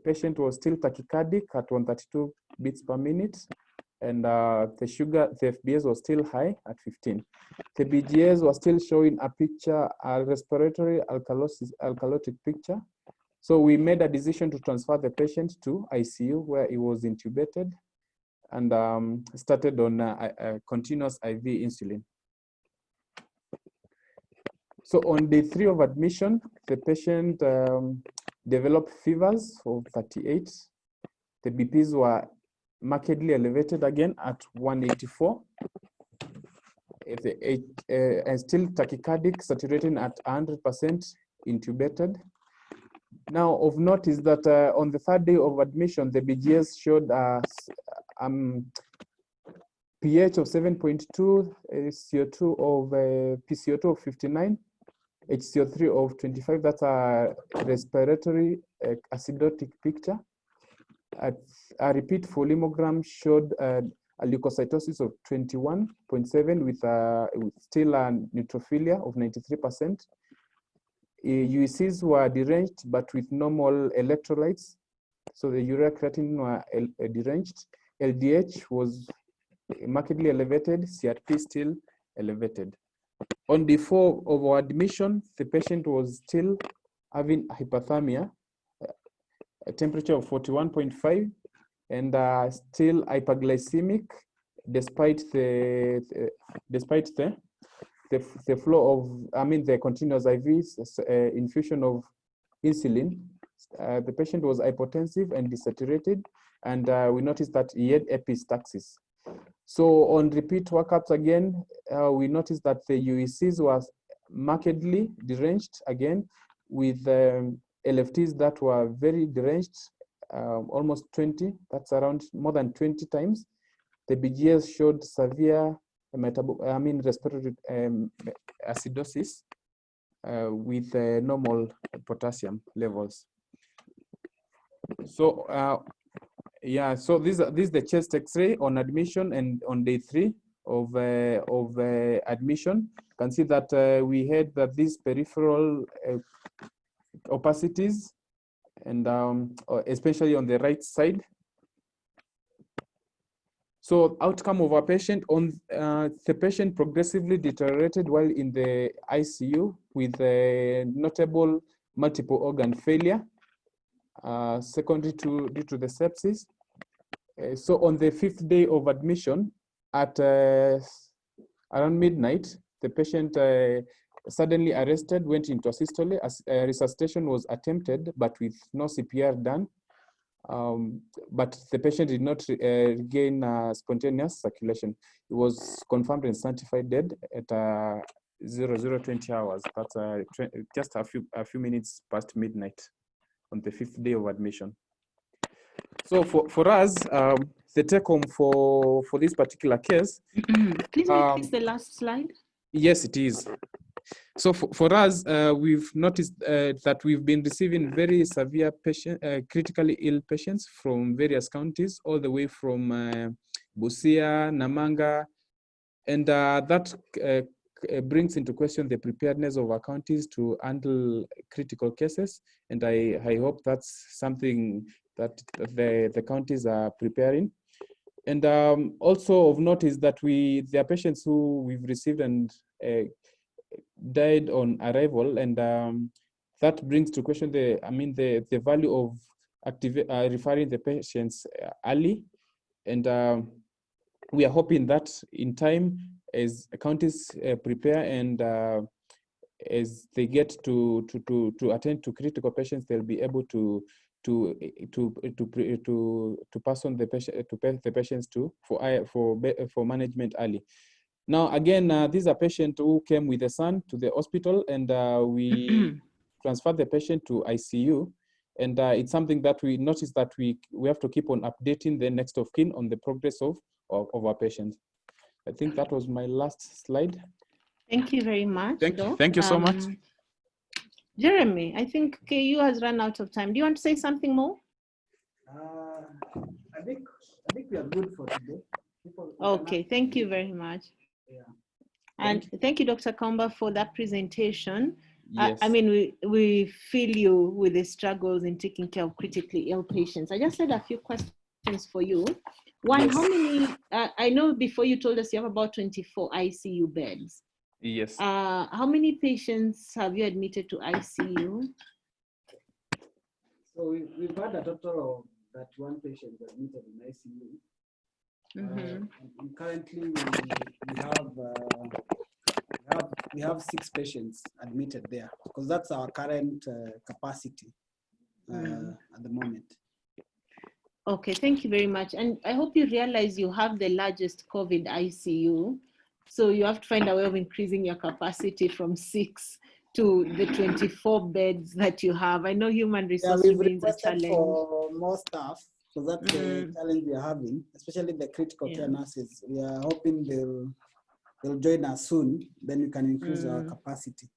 Patient was still tachycardic at 132 beats per minute. And the FBS was still high at 15. The BGS was still showing a picture, a respiratory alkalotic picture. So we made a decision to transfer the patient to ICU where he was intubated and started on a continuous IV insulin. So on day 3 of admission, the patient developed fevers of 38. The BPs were markedly elevated again at 184. And still tachycardic, saturating at 100%, intubated. Now of note is that on the 3rd day of admission, the BGS showed pH of 7.2, CO2 of PCO2 of 59, HCO3 of 25. That's a respiratory acidotic picture. A repeat pholemogram showed a leukocytosis of 21.7 with still a neutrophilia of 93%. UECs were deranged but with normal electrolytes. So the urea creatinine were deranged. LDH was markedly elevated, CRP still elevated. On day 4 of our admission, the patient was still having hypothermia, a temperature of 41.5, and still hyperglycemic despite the flow of, the continuous IV infusion of insulin. The patient was hypotensive and desaturated, and we noticed that he had epistaxis. So on repeat workups again, we noticed that the UECs was markedly deranged again with LFTs that were very deranged, almost 20, that's around more than 20 times. The BGS showed severe respiratory acidosis with normal potassium levels. So so this is the chest X-ray on admission and on day 3 of admission. You can see that we had that these peripheral opacities, and especially on the right side. So outcome of our patient on the patient progressively deteriorated while in the ICU with a notable multiple organ failure, secondary due to the sepsis. So on the 5th day of admission at around midnight, the patient suddenly arrested, went into asystole. Resuscitation was attempted, but with no CPR done. But the patient did not regain spontaneous circulation. It was confirmed and certified dead at 0020 hours. That's just a few minutes past midnight on the 5th day of admission. So for us, the take home for this particular case. Please make this the last slide. Yes, it is. So for us, we've noticed that we've been receiving very severe patient, critically ill patients from various counties, all the way from Busia, Namanga, and that brings into question the preparedness of our counties to handle critical cases. And I hope that's something that the counties are preparing. And also of note is that there are patients who we've received and died on arrival, and that brings to question the value of referring the patients early. And we are hoping that in time, as counties prepare and as they get to attend to critical patients, they'll be able to pass on the patients for management early. Now, again, these are patients who came with a son to the hospital, and we transferred the patient to ICU. And it's something that we noticed that we have to keep on updating the next of kin on the progress of our patients. I think that was my last slide. Thank you very much. Thank you so much. Jeremy, I think KU has run out of time. Do you want to say something more? I think we are good for today. Okay, thank you very much. Yeah. And thank you, Dr. Kaumba, for that presentation. Yes. I mean, we feel you with the struggles in taking care of critically ill patients. I just had a few questions for you. One, Yes. how many, I know before you told us you have about 24 ICU beds. Yes. How many patients have you admitted to ICU? So we've had a total of that one patient admitted in ICU. And currently we have 6 patients admitted there, because that's our current capacity at the moment. Okay, thank you very much. And I hope you realize you have the largest COVID ICU. So you have to find a way of increasing your capacity from 6 to the 24 beds that you have. I know human resource remains a challenge. For more staff, because that's the challenge we are having, especially the critical care nurses. We are hoping they'll join us soon, then we can increase our capacity.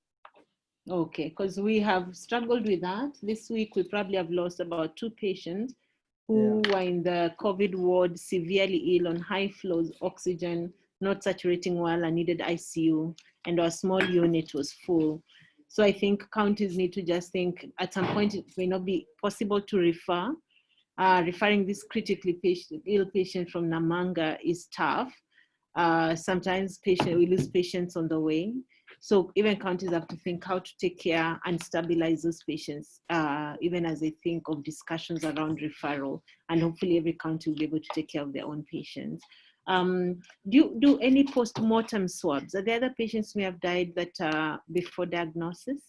Okay, because we have struggled with that. This week, we probably have lost about 2 patients who were in the COVID ward, severely ill on high flows, oxygen, not saturating well, and needed ICU, and our small unit was full. So I think counties need to just think at some point it may not be possible to refer. Referring this critically ill patient from Namanga is tough. Sometimes we lose patients on the way. So even counties have to think how to take care and stabilize those patients, even as they think of discussions around referral. And hopefully every county will be able to take care of their own patients. Do you do any post-mortem swabs? Are there other patients who may have died that before diagnosis?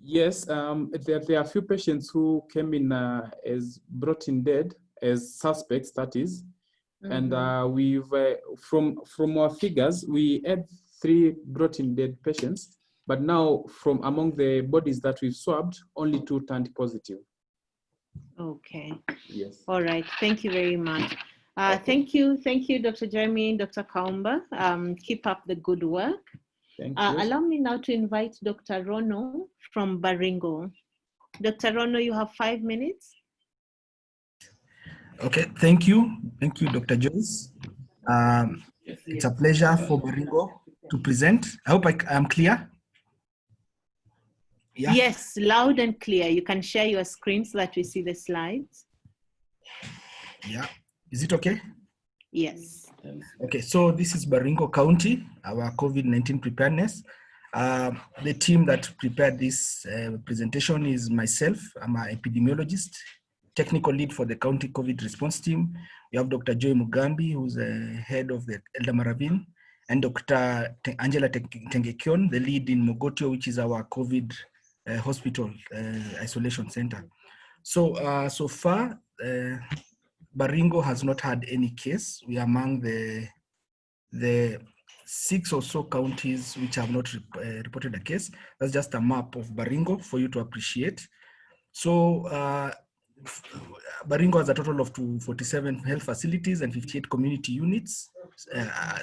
Yes, there are a few patients who came in as brought in dead, as suspects, that is. And we've, from our figures, we had 3 brought in dead patients, but now from among the bodies that we've swabbed, only 2 turned positive. Okay. Yes. All right, thank you very much. Thank you, Dr. Jeremy and Dr. Kaumba. Keep up the good work. Thank you. Allow me now to invite Dr. Rono from Baringo. Dr. Rono, you have 5 minutes. Okay, thank you. Thank you, Dr. Joyce. It's a pleasure for Baringo to present. I hope I'm clear. Yeah. Yes, loud and clear. You can share your screen so that we see the slides. Yeah. Is it okay? Yes. Okay, so this is Baringo County, our COVID-19 preparedness. The team that prepared this presentation is myself. I'm an epidemiologist, technical lead for the county COVID response team. We have Dr. Joy Mugambi, who's the head of the Eldama Ravine, and Dr. Angela Tengekion, the lead in Mogotio, which is our COVID hospital isolation center. So, so far, Baringo has not had any case. We are among the 6 or so counties which have not reported a case. That's just a map of Baringo for you to appreciate. So Baringo has a total of 47 health facilities and 58 community units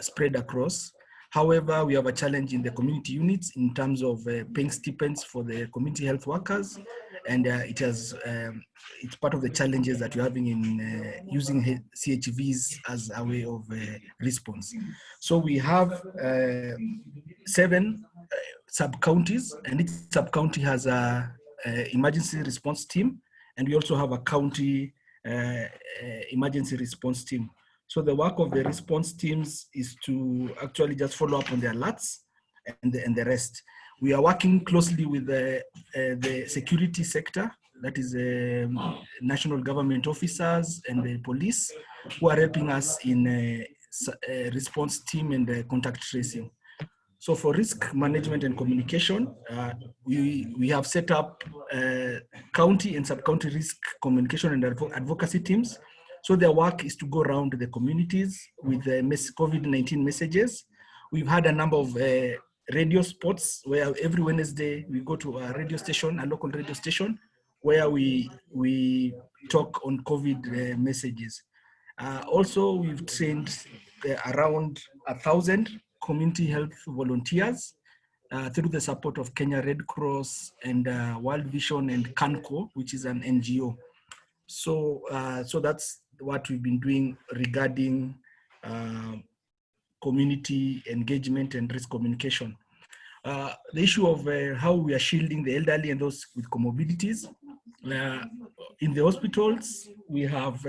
spread across. However, we have a challenge in the community units in terms of paying stipends for the community health workers, and it's part of the challenges that we're having in using CHVs as a way of response. So we have 7 sub-counties, and each sub-county has a emergency response team, and we also have a county emergency response team. So the work of the response teams is to actually just follow up on the alerts and the rest. We are working closely with the security sector, that is national government officers and the police, who are helping us in a response team and contact tracing. So for risk management and communication, we have set up county and sub-county risk communication and advocacy teams. So their work is to go around the communities with COVID-19 messages. We've had a number of radio spots where every Wednesday we go to a radio station, a local radio station, where we talk on COVID messages. Also, we've trained around 1,000 community health volunteers through the support of Kenya Red Cross and World Vision and CANCO, which is an NGO. So, so that's what we've been doing regarding community engagement and risk communication. The issue of how we are shielding the elderly and those with comorbidities. In the hospitals, we have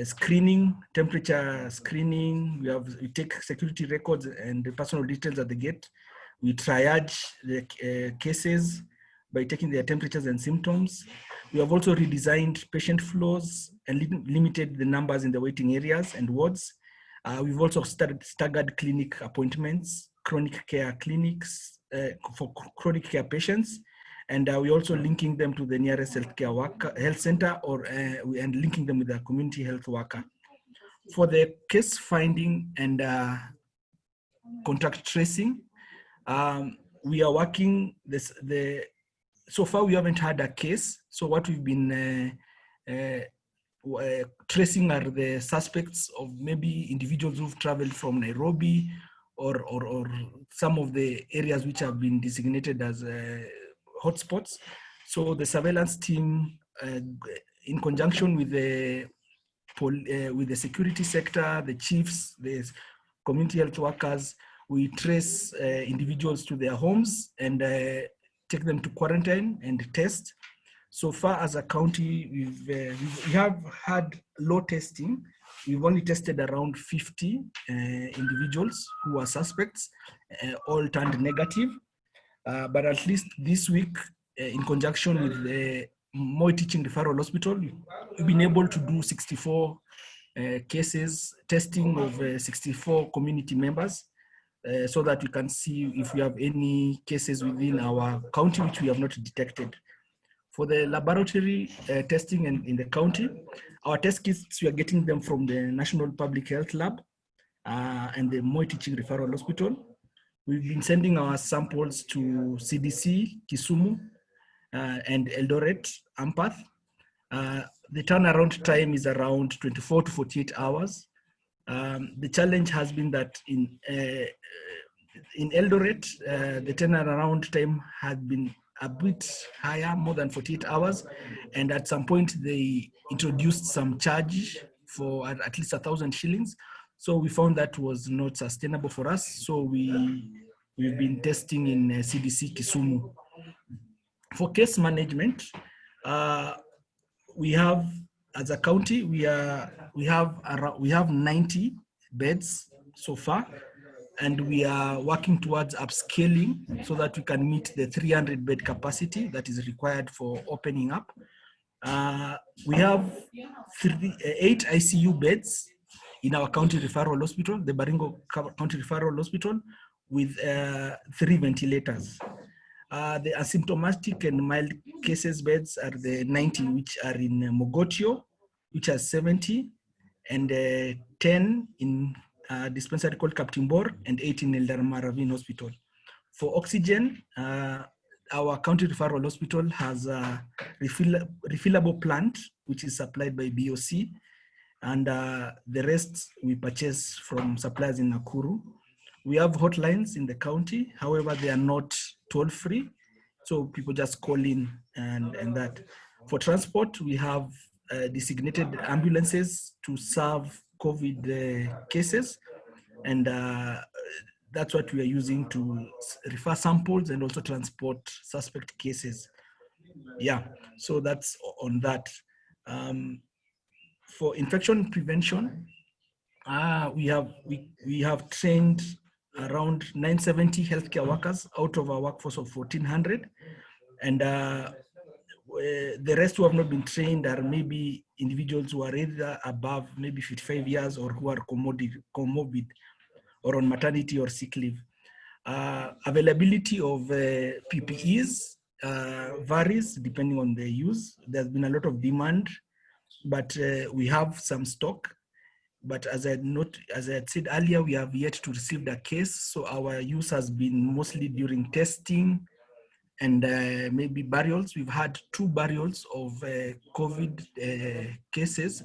screening, temperature screening. We take security records and the personal details at the gate. We triage the cases by taking their temperatures and symptoms. We have also redesigned patient flows and limited the numbers in the waiting areas and wards. We've also started staggered clinic appointments, chronic care clinics for chronic care patients. And we're also linking them to the nearest health center and linking them with a community health worker. For the case finding and contact tracing, we are working so far we haven't had a case. So what we've been tracing are the suspects of maybe individuals who've traveled from Nairobi or some of the areas which have been designated as hotspots. So the surveillance team, in conjunction with the security sector, the chiefs, the community health workers, we trace individuals to their homes and take them to quarantine and test. So far as a county, we have had low testing. We've only tested around 50 individuals who are suspects, all turned negative. But at least this week, in conjunction with the Moi Teaching Referral Hospital, we've been able to do 64 cases, testing of 64 community members, so that we can see if we have any cases within our county which we have not detected. For the laboratory testing in the county, our test kits, we are getting them from the National Public Health Lab and the Moi Teaching Referral Hospital. We've been sending our samples to CDC, Kisumu, and Eldoret, Ampath. The turnaround time is around 24 to 48 hours. The challenge has been that in Eldoret, the turnaround time had been a bit higher, more than 48 hours. And at some point, they introduced some charge for at least 1,000 shillings. So we found that was not sustainable for us. So we've been testing in CDC Kisumu. For case management, we have as a county, we have 90 beds so far, and we are working towards upscaling so that we can meet the 300 bed capacity that is required for opening up. We have 8 ICU beds in our county referral hospital, the Baringo County Referral Hospital, with 3 ventilators. The asymptomatic and mild cases beds are the 90, which are in Mogotio, which has 70, and 10 in dispensary called Captain Bor, and 8 in Eldarama Ravine Hospital. For oxygen, our county referral hospital has a refillable plant, which is supplied by BOC, and the rest we purchase from suppliers in Nakuru. We have hotlines in the county, however, they are not toll-free, so people just call in and that. For transport, we have designated ambulances to serve COVID cases, and that's what we are using to refer samples and also transport suspect cases. Yeah, so that's on that. For infection prevention, we have trained around 970 healthcare workers out of our workforce of 1,400, and the rest who have not been trained are maybe individuals who are either above maybe 55 years or who are comorbid or on maternity or sick leave. Availability of PPEs varies depending on the use. There's been a lot of demand, but we have some stock. But as I had said earlier, we have yet to receive the case. So our use has been mostly during testing and maybe burials. We've had 2 burials of COVID cases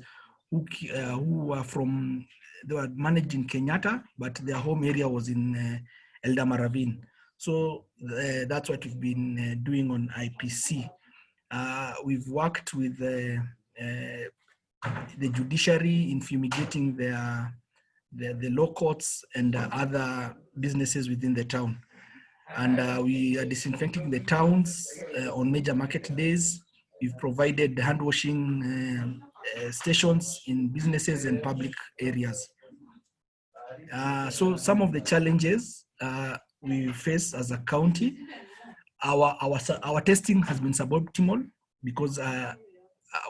who are from, they were managed in Kenyatta, but their home area was in Eldama Ravine. So that's what we've been doing on IPC. We've worked with the judiciary in fumigating the law courts and other businesses within the town. And we are disinfecting the towns on major market days. We've provided hand washing stations in businesses and public areas. So some of the challenges we face as a county, our testing has been suboptimal because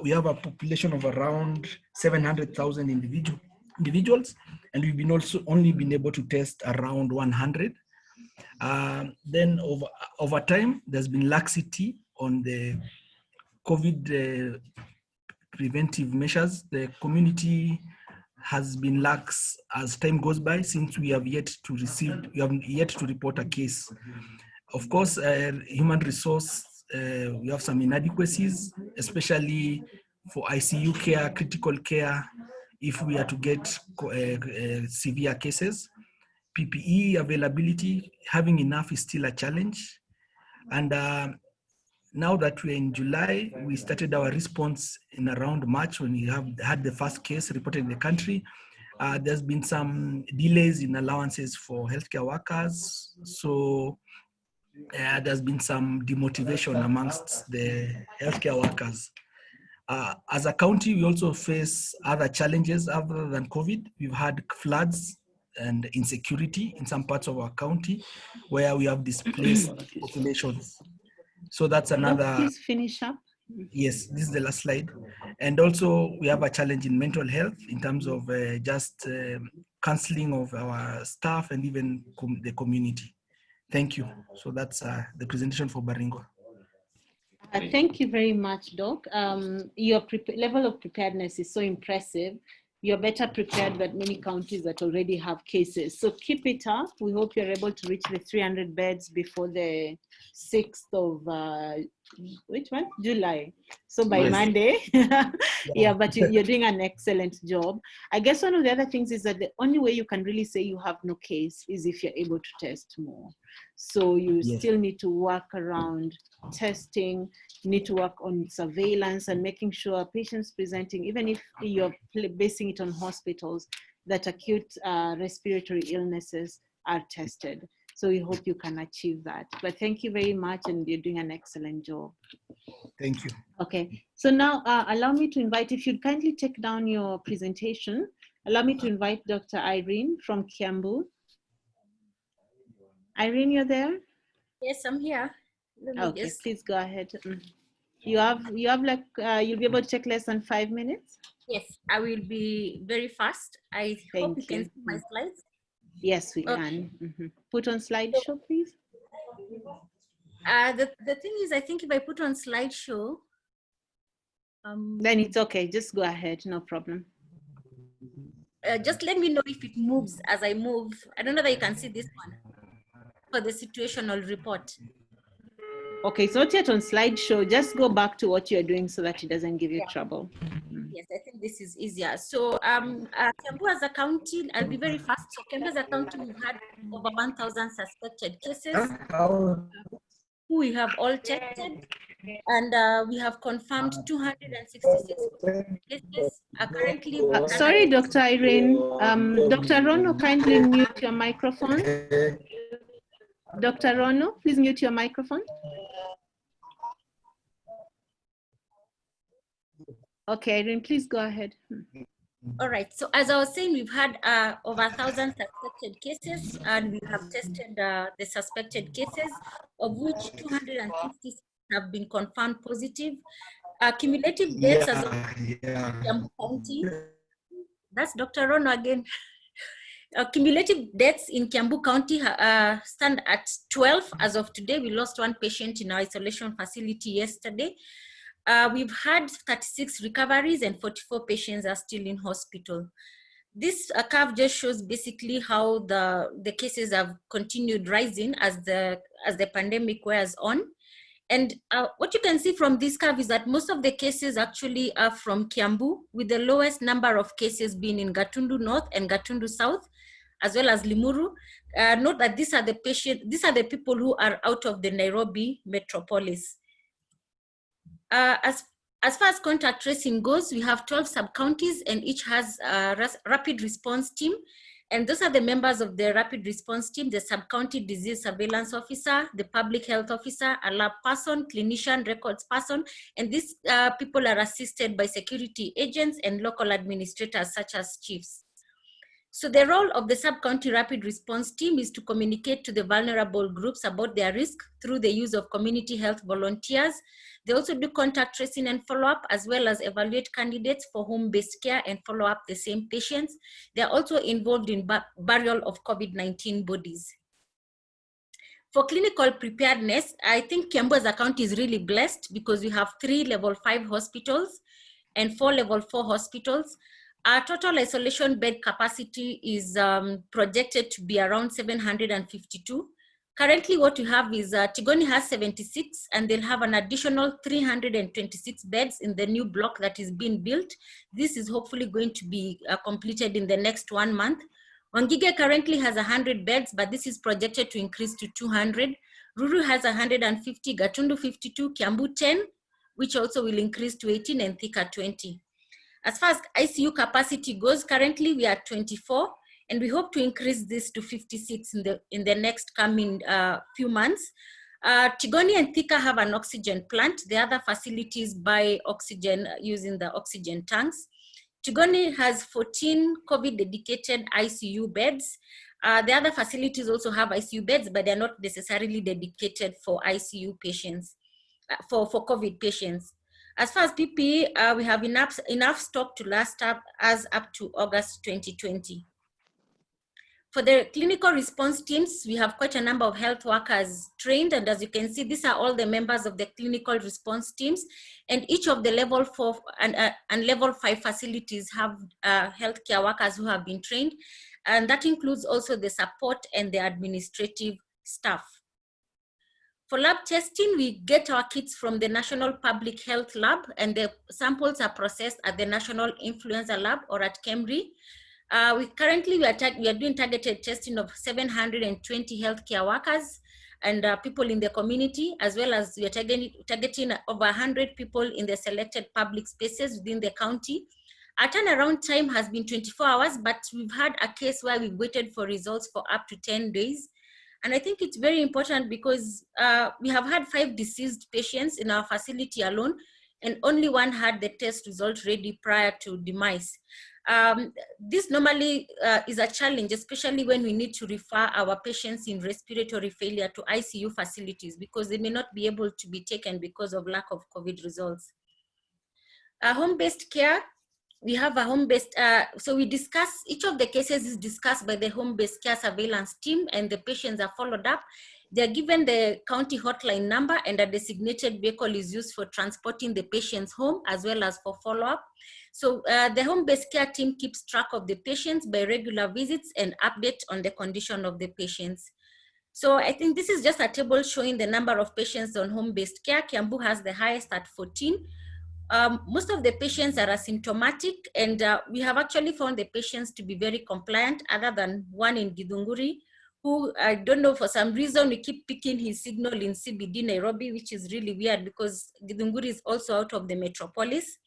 we have a population of around 700,000 individuals, and we've been only been able to test around 100. Then over time, there's been laxity on the COVID preventive measures. The community has been lax as time goes by, since we have yet to report a case. Of course, human resource, we have some inadequacies, especially for ICU care, critical care, if we are to get severe cases. PPE availability, having enough is still a challenge. And now that we're in July, we started our response in around March when we have had the first case reported in the country. There's been some delays in allowances for healthcare workers. So there's been some demotivation amongst the healthcare workers. As a county, we also face other challenges other than COVID. We've had floods and insecurity in some parts of our county where we have displaced populations. So that's another. Please finish up. Yes, this is the last slide. And also we have a challenge in mental health in terms of just counseling of our staff and even the community. Thank you. So that's the presentation for Baringo. Thank you very much, Doc. Your level of preparedness is so impressive. You're better prepared than many counties that already have cases. So keep it up. We hope you're able to reach the 300 beds before the 6th of which one? July. So by Monday. Yeah, but you're doing an excellent job. I guess one of the other things is that the only way you can really say you have no case is if you're able to test more. So you still need to work around testing, you need to work on surveillance and making sure patients presenting, even if you're basing it on hospitals, that acute respiratory illnesses are tested. So we hope you can achieve that. But thank you very much, and you're doing an excellent job. Thank you. Okay, so now allow me to invite, if you'd kindly take down your presentation, allow me to invite Dr. Irene from Kiambu. Irene, you're there? Yes, I'm here. Okay, please go ahead. You have like, you'll be able to take less than 5 minutes? Yes, I will be very fast. I hope you can see my slides. Yes, we can. Put on slideshow, please. The thing is, I think if I put on slideshow, then it's okay. Just go ahead. No problem. Just let me know if it moves as I move. I don't know that you can see this one for the situational report. Okay, so not yet on slideshow. Just go back to what you're doing so that it doesn't give you trouble. Yes, I think this is easier. So Kiambu as a county, I'll be very fast. So Kiambu as a county, we've had over 1,000 suspected cases who we have all tested, and we have confirmed 266 cases. Currently, sorry, Dr. Irene. Dr. Rono, kindly mute your microphone. Dr. Rono, please mute your microphone. Okay, Irene, please go ahead. All right, so as I was saying, we've had over 1,000 suspected cases, and we have tested the suspected cases, of which 250 have been confirmed positive. Cumulative deaths as of Kiambu County. That's Dr. Rono again. Cumulative deaths in Kiambu County stand at 12 as of today. We lost one patient in our isolation facility yesterday. We've had 36 recoveries and 44 patients are still in hospital. This curve just shows basically how the cases have continued rising as the pandemic wears on. And what you can see from this curve is that most of the cases actually are from Kiambu, with the lowest number of cases being in Gatundu North and Gatundu South, as well as Limuru. Note that these are the people who are out of the Nairobi metropolis. As far as contact tracing goes, we have 12 sub-counties, and each has a rapid response team. And those are the members of the rapid response team: the sub-county disease surveillance officer, the public health officer, a lab person, clinician, records person. And these people are assisted by security agents and local administrators such as chiefs. So the role of the sub-county rapid response team is to communicate to the vulnerable groups about their risk through the use of community health volunteers. They also do contact tracing and follow-up, as well as evaluate candidates for home-based care and follow up the same patients. They are also involved in burial of COVID-19 bodies. For clinical preparedness, I think Kiambu as a county is really blessed because we have 3 level 5 hospitals and 4 level 4 hospitals. Our total isolation bed capacity is projected to be around 752. Currently, what we have is Tigoni has 76, and they'll have an additional 326 beds in the new block that is being built. This is hopefully going to be completed in the next 1 month. Wangige currently has 100 beds, but this is projected to increase to 200. Ruru has 150, Gatundu 52, Kiambu 10, which also will increase to 18, and Thika 20. As far as ICU capacity goes, currently we are 24, and we hope to increase this to 56 in the next coming few months. Tigoni and Thika have an oxygen plant. The other facilities buy oxygen using the oxygen tanks. Tigoni has 14 COVID dedicated ICU beds. The other facilities also have ICU beds, but they're not necessarily dedicated for ICU patients, for COVID patients. As far as PPE, we have enough stock to last up to August 2020. For the clinical response teams, we have quite a number of health workers trained, and as you can see, these are all the members of the clinical response teams, and each of the level 4 and level 5 facilities have healthcare workers who have been trained, and that includes also the support and the administrative staff. For lab testing, we get our kits from the National Public Health Lab, and the samples are processed at the National Influenza Lab or at KEMRI. We are doing targeted testing of 720 healthcare workers and people in the community, as well as we are targeting over 100 people in the selected public spaces within the county. Our turnaround time has been 24 hours, but we've had a case where we've waited for results for up to 10 days. And I think it's very important because we have had 5 deceased patients in our facility alone, and only one had the test result ready prior to demise. This normally is a challenge, especially when we need to refer our patients in respiratory failure to ICU facilities because they may not be able to be taken because of lack of COVID results. Home-based care, we have a home-based, so we discuss, each of the cases is discussed by the home-based care surveillance team and the patients are followed up. They're given the county hotline number and a designated vehicle is used for transporting the patients home as well as for follow-up. So the home-based care team keeps track of the patients by regular visits and update on the condition of the patients. So I think this is just a table showing the number of patients on home-based care. Kiambu has the highest at 14. Most of the patients are asymptomatic, and we have actually found the patients to be very compliant, other than one in Githunguri, who I don't know, for some reason, we keep picking his signal in CBD Nairobi, which is really weird because Githunguri is also out of the metropolis.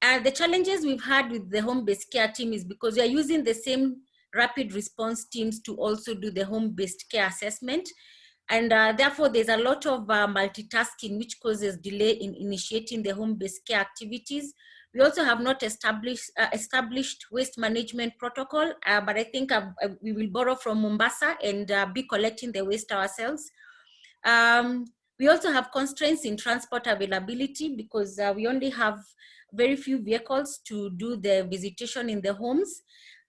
The challenges we've had with the home-based care team is because we are using the same rapid response teams to also do the home-based care assessment. And therefore, there's a lot of multitasking, which causes delay in initiating the home-based care activities. We also have not established waste management protocol, but I think we will borrow from Mombasa and be collecting the waste ourselves. We also have constraints in transport availability because we only have very few vehicles to do the visitation in the homes.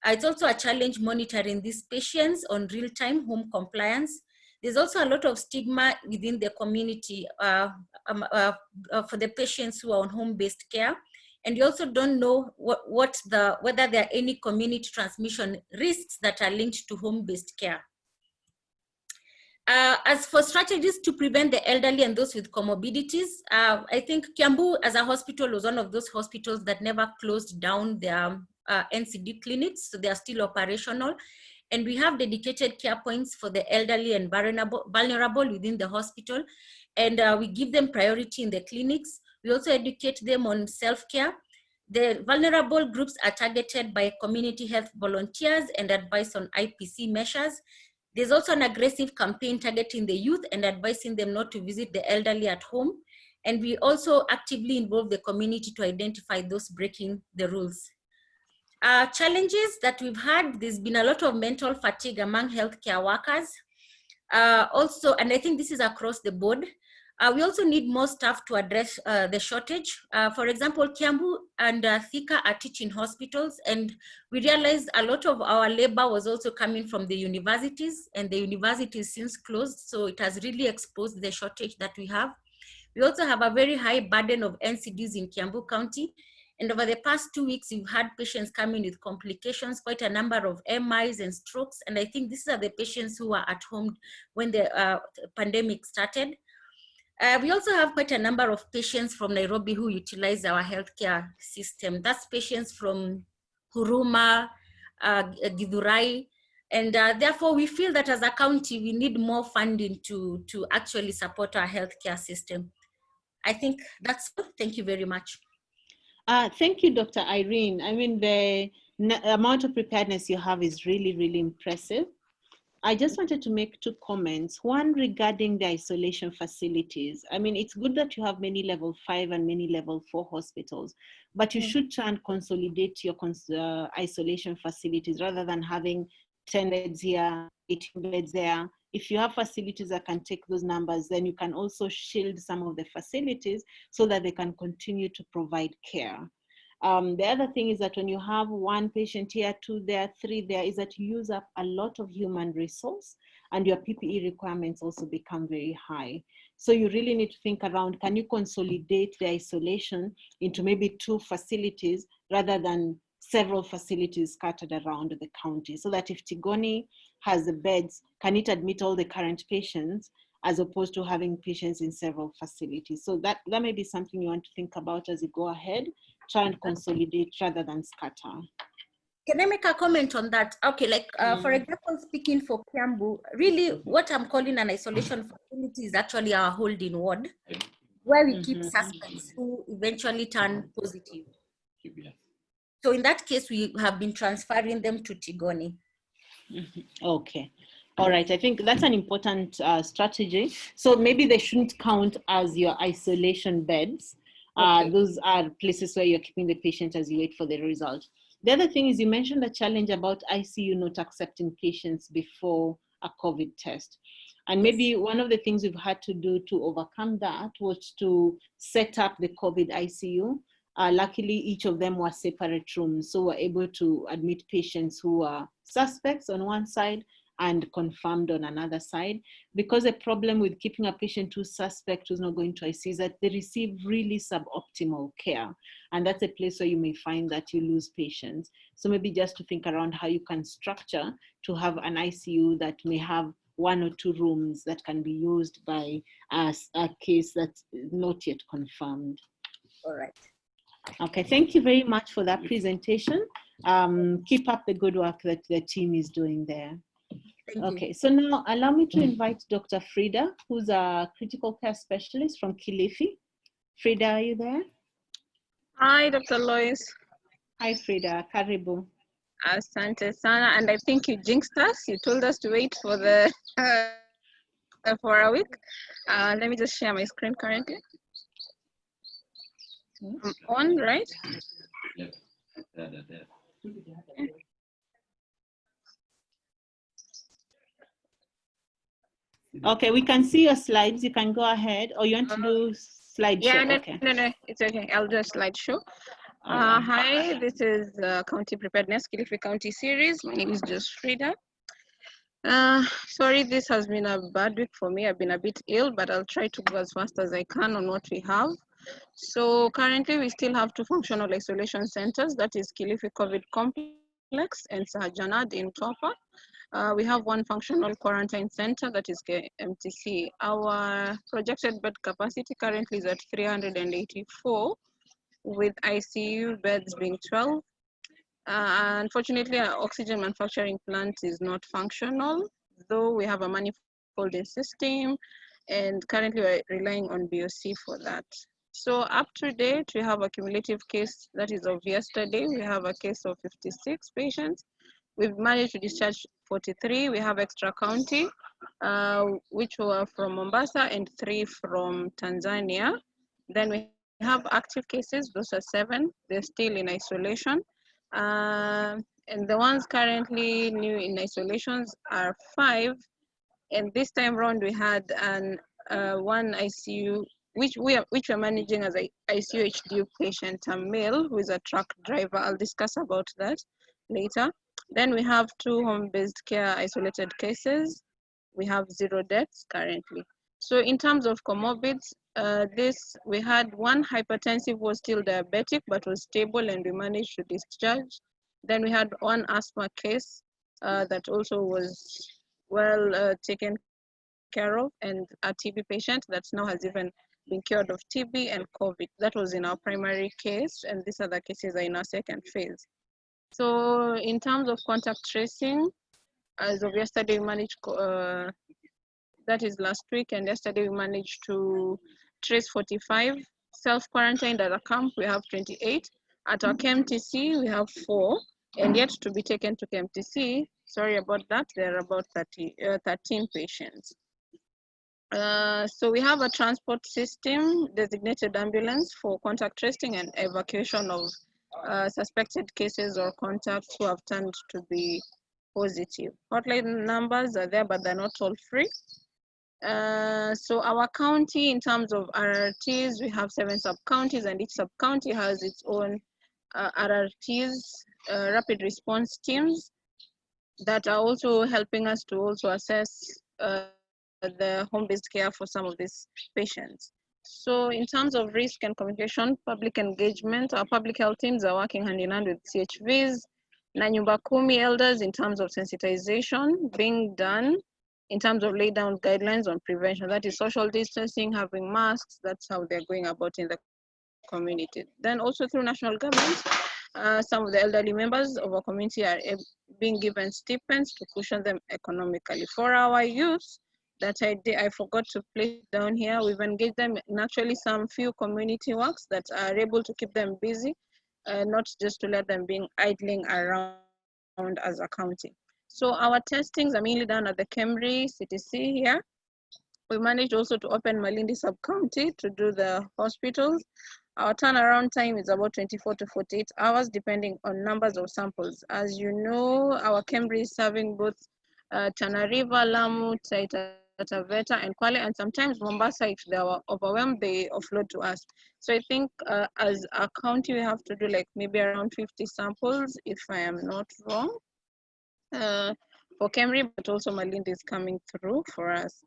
It's also a challenge monitoring these patients on real-time home compliance. There's also a lot of stigma within the community for the patients who are on home-based care. And you also don't know whether there are any community transmission risks that are linked to home-based care. As for strategies to prevent the elderly and those with comorbidities, I think Kiambu as a hospital was one of those hospitals that never closed down their NCD clinics, so they are still operational. And we have dedicated care points for the elderly and vulnerable within the hospital. And we give them priority in the clinics. We also educate them on self-care. The vulnerable groups are targeted by community health volunteers and advice on IPC measures. There's also an aggressive campaign targeting the youth and advising them not to visit the elderly at home. And we also actively involve the community to identify those breaking the rules. Challenges that we've had, there's been a lot of mental fatigue among healthcare workers. Also, and I think this is across the board, we also need more staff to address the shortage. For example, Kiambu and Thika are teaching hospitals, and we realized a lot of our labor was also coming from the universities, and the universities since closed, so it has really exposed the shortage that we have. We also have a very high burden of NCDs in Kiambu County. And over the past 2 weeks, we've had patients coming with complications, quite a number of MIs and strokes. And I think these are the patients who were at home when the pandemic started. We also have quite a number of patients from Nairobi who utilize our healthcare system. That's patients from Huruma, Githurai. And therefore, we feel that as a county, we need more funding to actually support our healthcare system. I think that's all. Thank you very much. Thank you, Dr. Irene. I mean, the amount of preparedness you have is really, really impressive. I just wanted to make 2 comments. One regarding the isolation facilities. I mean, it's good that you have many level 5 and many level 4 hospitals, but you should try and consolidate your isolation facilities rather than having 10 beds here, 18 beds there. If you have facilities that can take those numbers, then you can also shield some of the facilities so that they can continue to provide care. The other thing is that when you have 1 patient here, 2 there, 3 there, is that you use up a lot of human resource and your PPE requirements also become very high. So you really need to think around, can you consolidate the isolation into maybe 2 facilities rather than several facilities scattered around the county, so that if Tigoni has the beds, can it admit all the current patients as opposed to having patients in several facilities? So that may be something you want to think about as you go ahead, try and consolidate rather than scatter. Can I make a comment on that? Okay, like for example, speaking for Kiambu, really what I'm calling an isolation facility is actually our holding ward, where we keep suspects who eventually turn positive. So in that case, we have been transferring them to Tigoni. Okay. All right, I think that's an important strategy. So maybe they shouldn't count as your isolation beds. Okay. Those are places where you're keeping the patient as you wait for the result. The other thing is you mentioned the challenge about ICU not accepting patients before a COVID test. And maybe one of the things we've had to do to overcome that was to set up the COVID ICU. Luckily, each of them were separate rooms, so we're able to admit patients who are suspects on one side and confirmed on another side. Because the problem with keeping a patient who's suspect who's not going to ICU is that they receive really suboptimal care. And that's a place where you may find that you lose patients. So maybe just to think around how you can structure to have an ICU that may have 1 or 2 rooms that can be used by a case that's not yet confirmed. All right. Okay, thank you very much for that presentation. Keep up the good work that the team is doing there. Okay, so now allow me to invite Dr. Frida, who's a critical care specialist from Kilifi. Frida, are you there? Hi, Dr. Lois. Hi, Frida. Karibu. Asante sana. And I think you jinxed us. You told us to wait for the for a week. Let me just share my screen currently. I'm on, right? Okay, we can see your slides. You can go ahead, or you want to do slideshow? Yeah, no, okay. no, it's okay. I'll do a slideshow. Hi, this is County Preparedness, Kilifi County series. My name is Just Frida. Sorry, this has been a bad week for me. I've been a bit ill, but I'll try to go as fast as I can on what we have. So currently, we still have 2 functional isolation centers, that is Kilifi COVID Complex and Sahajanad in Topa. We have 1 functional quarantine center, that is KMTC. Our projected bed capacity currently is at 384, with ICU beds being 12. Unfortunately, our oxygen manufacturing plant is not functional, though we have a manifolding system, and currently we're relying on BOC for that. So up to date, we have a cumulative case that is of yesterday. We have a case of 56 patients. We've managed to discharge 43. We have extra county, which were from Mombasa, and 3 from Tanzania. Then we have active cases, those are 7. They're still in isolation. And the ones currently new in isolations are 5. And this time around, we had an 1 ICU, which we're managing as a ICU HDU patient, a male who is a truck driver. I'll discuss about that later. Then we have 2 home-based care isolated cases. We have 0 deaths currently. So in terms of comorbids, we had 1 hypertensive who was still diabetic but was stable, and we managed to discharge. Then we had 1 asthma case that also was well taken care of, and a TB patient that now has even been cured of TB and COVID. That was in our primary case, and these other cases are in our second phase. So in terms of contact tracing, as of yesterday, we managed, that is last week, and yesterday we managed to trace 45. Self-quarantined at a camp, we have 28. At our KMTC, we have 4, and yet to be taken to KMTC, sorry about that, there are about 13 patients. So we have a transport system, designated ambulance for contact tracing and evacuation of suspected cases or contacts who have turned to be positive. Hotline numbers are there, but they're not all free. So our county, in terms of RRTs, we have 7 sub-counties, and each sub-county has its own RRTs, rapid response teams, that are also helping us to also assess the home-based care for some of these patients. So in terms of risk and communication, public engagement, our public health teams are working hand in hand with CHVs, Nanyumba Kumi elders in terms of sensitization being done, in terms of lay down guidelines on prevention, that is social distancing, having masks, that's how they're going about in the community. Then also through national government, some of the elderly members of our community are being given stipends to cushion them economically. For our youth, that I forgot to place down here, we've engaged them in actually some few community works that are able to keep them busy, not just to let them be idling around as a county. So our testings are mainly done at the Kemri CTC here. We managed also to open Malindi sub-county to do the hospitals. Our turnaround time is about 24 to 48 hours, depending on numbers of samples. As you know, our Kemri is serving both Tana River, Lamu, Taita Taveta, and Kwale, and sometimes Mombasa, if they are overwhelmed, they offload to us. So I think as a county, we have to do like maybe around 50 samples, if I am not wrong, for Kemri, but also Malindi is coming through for us.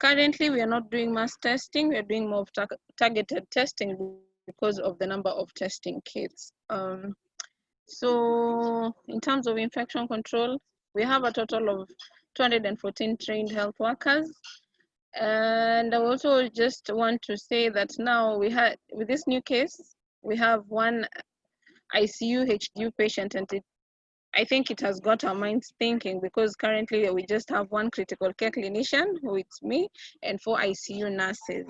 Currently, we are not doing mass testing. We are doing more of targeted testing because of the number of testing kits. So in terms of infection control, we have a total of 214 trained health workers. And I also just want to say that now we had, with this new case, we have one ICU HDU patient, and I think it has got our minds thinking, because currently we just have one critical care clinician, who it's me, and 4 ICU nurses.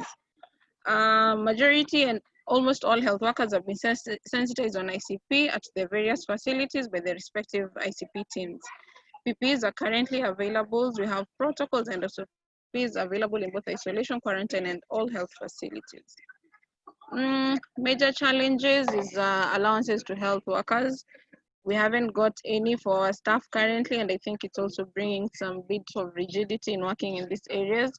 Majority and almost all health workers have been sensitized on ICP at the various facilities by the respective ICP teams. PPEs are currently available. We have protocols and SOPs available in both isolation, quarantine, and all health facilities. Major challenges is allowances to health workers. We haven't got any for our staff currently, and I think it's also bringing some bit of rigidity in working in these areas.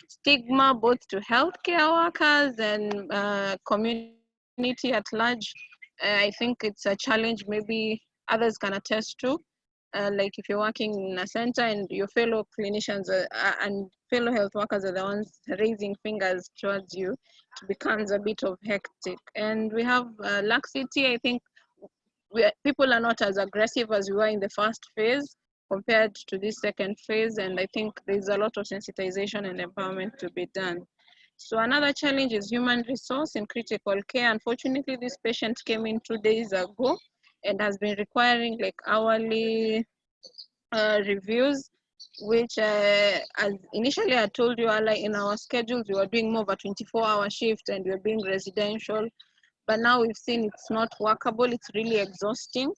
Stigma both to healthcare workers and community at large. I think it's a challenge maybe others can attest to. Like if you're working in a center and your fellow clinicians and fellow health workers are the ones raising fingers towards you, it becomes a bit of hectic. And we have laxity. I think people are not as aggressive as we were in the first phase compared to this second phase, and I think there's a lot of sensitization and empowerment to be done. So another challenge is human resource in critical care. Unfortunately, this patient came in 2 days ago and has been requiring like hourly reviews, which as initially I told you earlier, in our schedules, we were doing more of a 24-hour shift and we were being residential. But now we've seen it's not workable. It's really exhausting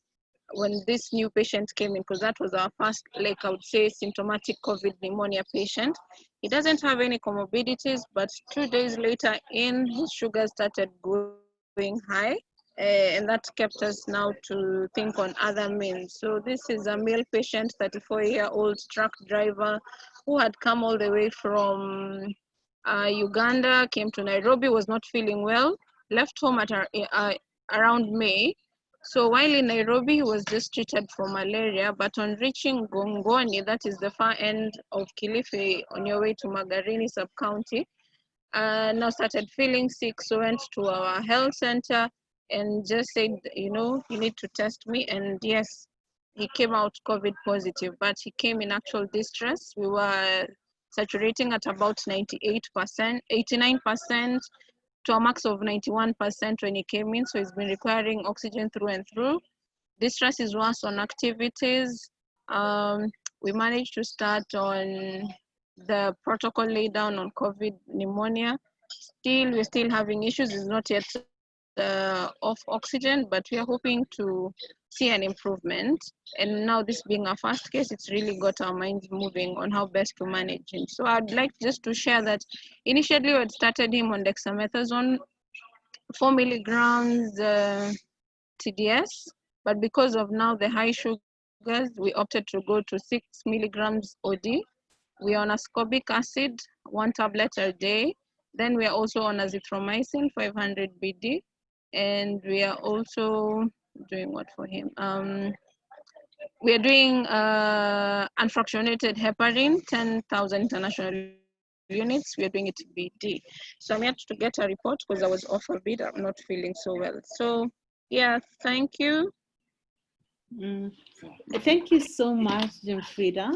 when this new patient came in, because that was our first, like I would say, symptomatic COVID pneumonia patient. He doesn't have any comorbidities, but 2 days later in, his sugar started going high. And that kept us now to think on other means. So this is a male patient, 34-year-old truck driver who had come all the way from Uganda, came to Nairobi, was not feeling well, left home at around May. So while in Nairobi, he was just treated for malaria, but on reaching Gongoni, that is the far end of Kilifi, on your way to Magarini sub-county, now started feeling sick, so went to our health center and just said, you know, you need to test me. And yes, he came out COVID positive, but he came in actual distress. We were saturating at about 98%, 89%, to a max of 91% when he came in. So he's been requiring oxygen through and through. Distress is worse on activities. We managed to start on the protocol laid down on COVID pneumonia. We're still having issues. It's not yet off oxygen, but we are hoping to see an improvement. And now this being our first case, it's really got our minds moving on how best to manage him. So I'd like just to share that initially we had started him on dexamethasone, 4 milligrams TDS, but because of now the high sugars, we opted to go to 6 milligrams OD. We are on ascorbic acid, 1 tablet a day. Then we are also on azithromycin, 500 BD. And we are also doing what for him? We are doing unfractionated heparin, 10,000 international units. We are doing it BD. So I'm yet to get a report because I was off a bit. I'm not feeling so well. So yeah, thank you. Thank you so much, Jemfrida.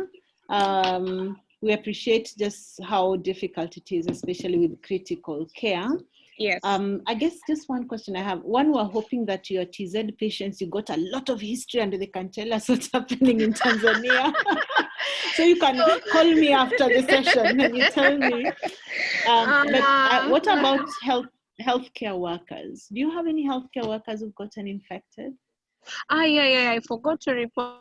We appreciate just how difficult it is, especially with critical care. Yes. I guess just one question I have. One, we're hoping that your TZ patients, you got a lot of history and they can tell us what's happening in Tanzania. So you can call me after the session and you tell me. But what about healthcare workers? Do you have any healthcare workers who've gotten infected? Yeah, I forgot to report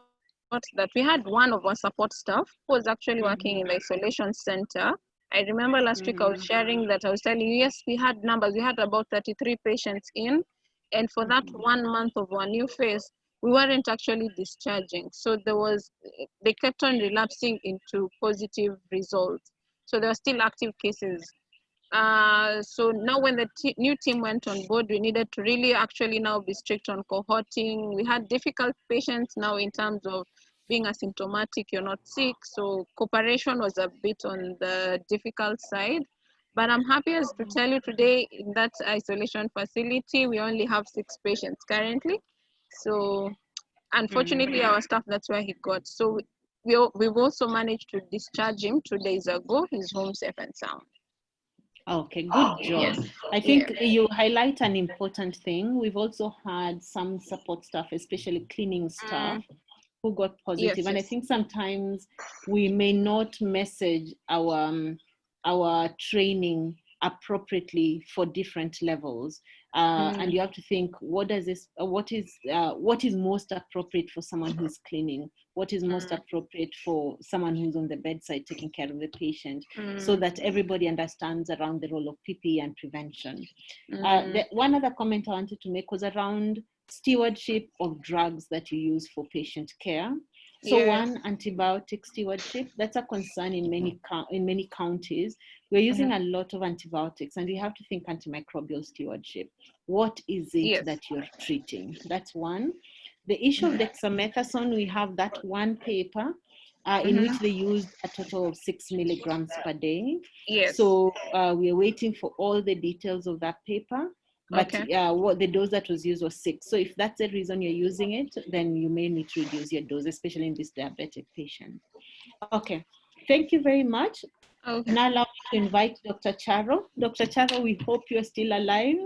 that we had one of our support staff who was actually working in the isolation center. I remember last week I was sharing that I was telling you, yes, we had numbers. We had about 33 patients in. And for that 1 month of our new phase, we weren't actually discharging. So they kept on relapsing into positive results. So there were still active cases. So now when the new team went on board, we needed to really actually now be strict on cohorting. We had difficult patients now in terms of being asymptomatic, you're not sick. So cooperation was a bit on the difficult side. But I'm happy as to tell you today in that isolation facility, we only have 6 patients currently. So unfortunately, our staff, that's where he got. So we've also managed to discharge him 2 days ago. He's home safe and sound. Okay, good job. Yes. I think you highlight an important thing. We've also had some support staff, especially cleaning staff, who got positive. Yes, and I think sometimes we may not message our training appropriately for different levels. And you have to think, what is most appropriate for someone who's cleaning? What is most appropriate for someone who's on the bedside taking care of the patient, so that everybody understands around the role of PPE and prevention. One other comment I wanted to make was around stewardship of drugs that you use for patient care. So one, antibiotic stewardship, that's a concern in many counties. We're using a lot of antibiotics, and we have to think antimicrobial stewardship. What is it that you're treating? That's one. The issue of dexamethasone, we have that one paper in which they used a total of 6 milligrams per day. So we're waiting for all the details of that paper. But what the dose that was used was 6. So if that's the reason you're using it, then you may need to reduce your dose, especially in this diabetic patient. Okay, thank you very much. Now allow me to invite Dr. Charo. Dr. Charo, we hope you're still alive.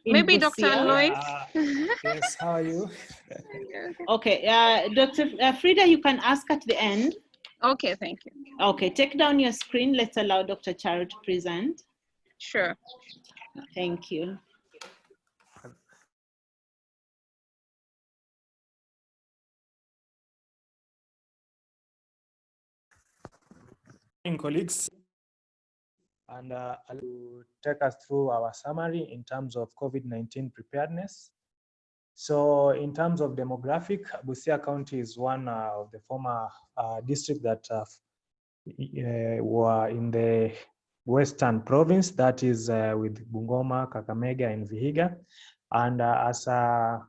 Maybe Dr. Lloyd. Yes, how are you? Okay, Dr. Frida, you can ask at the end. Okay, thank you. Okay, take down your screen. Let's allow Dr. Charo to present. Sure. Thank you. Colleagues, and I'll take us through our summary in terms of COVID-19 preparedness. So in terms of demographic, Busia County is one of the former districts that were in the Western province, that is with Bungoma, Kakamega, and Vihiga. And as a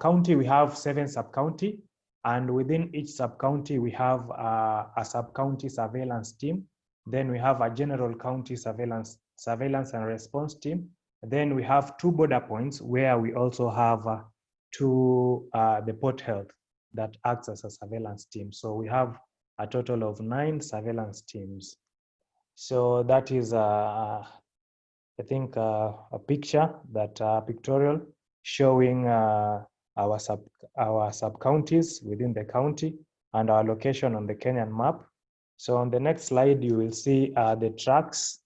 county, we have 7 sub-county. And within each sub-county, we have a sub-county surveillance team. Then we have a general county surveillance and response team. Then we have 2 border points where we also have the Port Health that acts as a surveillance team. So we have a total of 9 surveillance teams. So that is, I think, a picture, that pictorial showing our sub-counties within the county and our location on the Kenyan map. So on the next slide, you will see the trucks.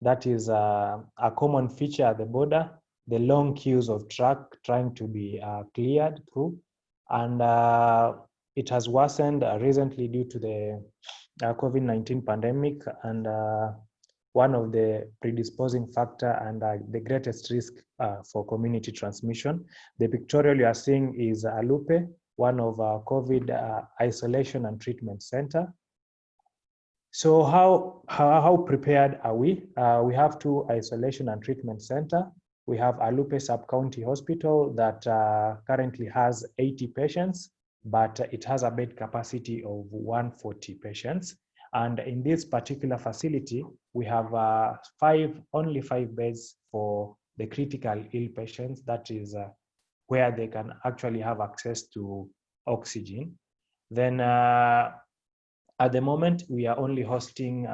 That is a common feature at the border, the long queues of truck trying to be cleared through. And it has worsened recently due to the COVID-19 pandemic, and one of the predisposing factor and the greatest risk for community transmission. The pictorial you are seeing is Alupe, one of our COVID isolation and treatment center. So how prepared are we? We have 2 isolation and treatment center. We have Alupe Sub-County Hospital that currently has 80 patients, but it has a bed capacity of 140 patients. And in this particular facility, we have only 5 beds for the critical ill patients. That is where they can actually have access to oxygen. Then at the moment, we are only hosting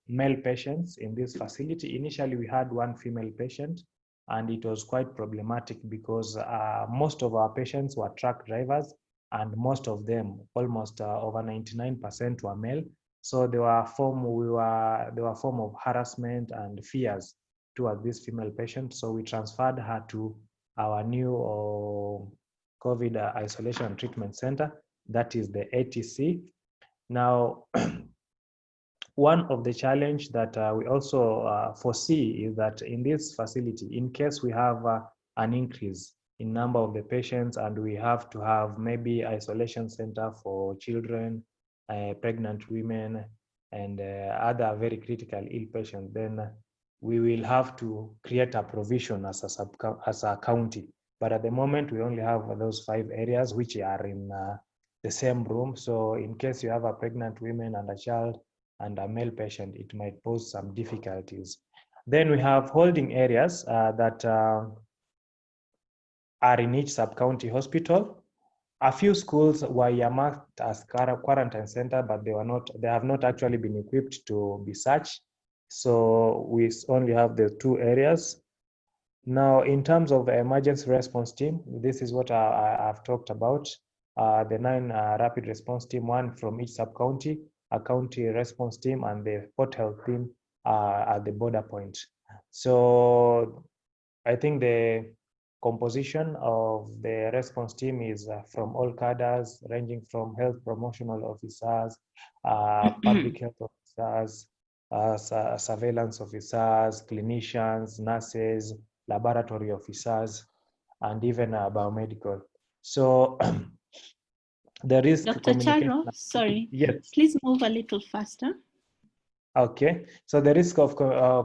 male patients in this facility. Initially, we had 1 female patient, and it was quite problematic because most of our patients were truck drivers, and most of them, almost over 99%, were male. So there were a form of harassment and fears towards this female patient. So we transferred her to our new COVID isolation and treatment center. that is the ATC. Now, one of the challenge that we also foresee is that in this facility, in case we have an increase in number of the patients and we have to have maybe isolation center for children, pregnant women, and other very critical ill patients, then we will have to create a provision as a county. But at the moment, we only have those 5 areas which are in the same room. So in case you have a pregnant woman and a child and a male patient, it might pose some difficulties. Then we have holding areas that are in each sub-county hospital. A few schools were earmarked as quarantine center, but they have not actually been equipped to be such. So we only have the 2 areas. Now, in terms of the emergency response team, this is what I've talked about. The 9 rapid response team, 1 from each sub-county, a county response team, and the port health team at the border point. So I think the composition of the response team is from all cadres, ranging from health promotional officers, public health officers, surveillance officers, clinicians, nurses, laboratory officers, and even biomedical. So the risk Dr. Charo, sorry, yes, please move a little faster. Okay, so the risk of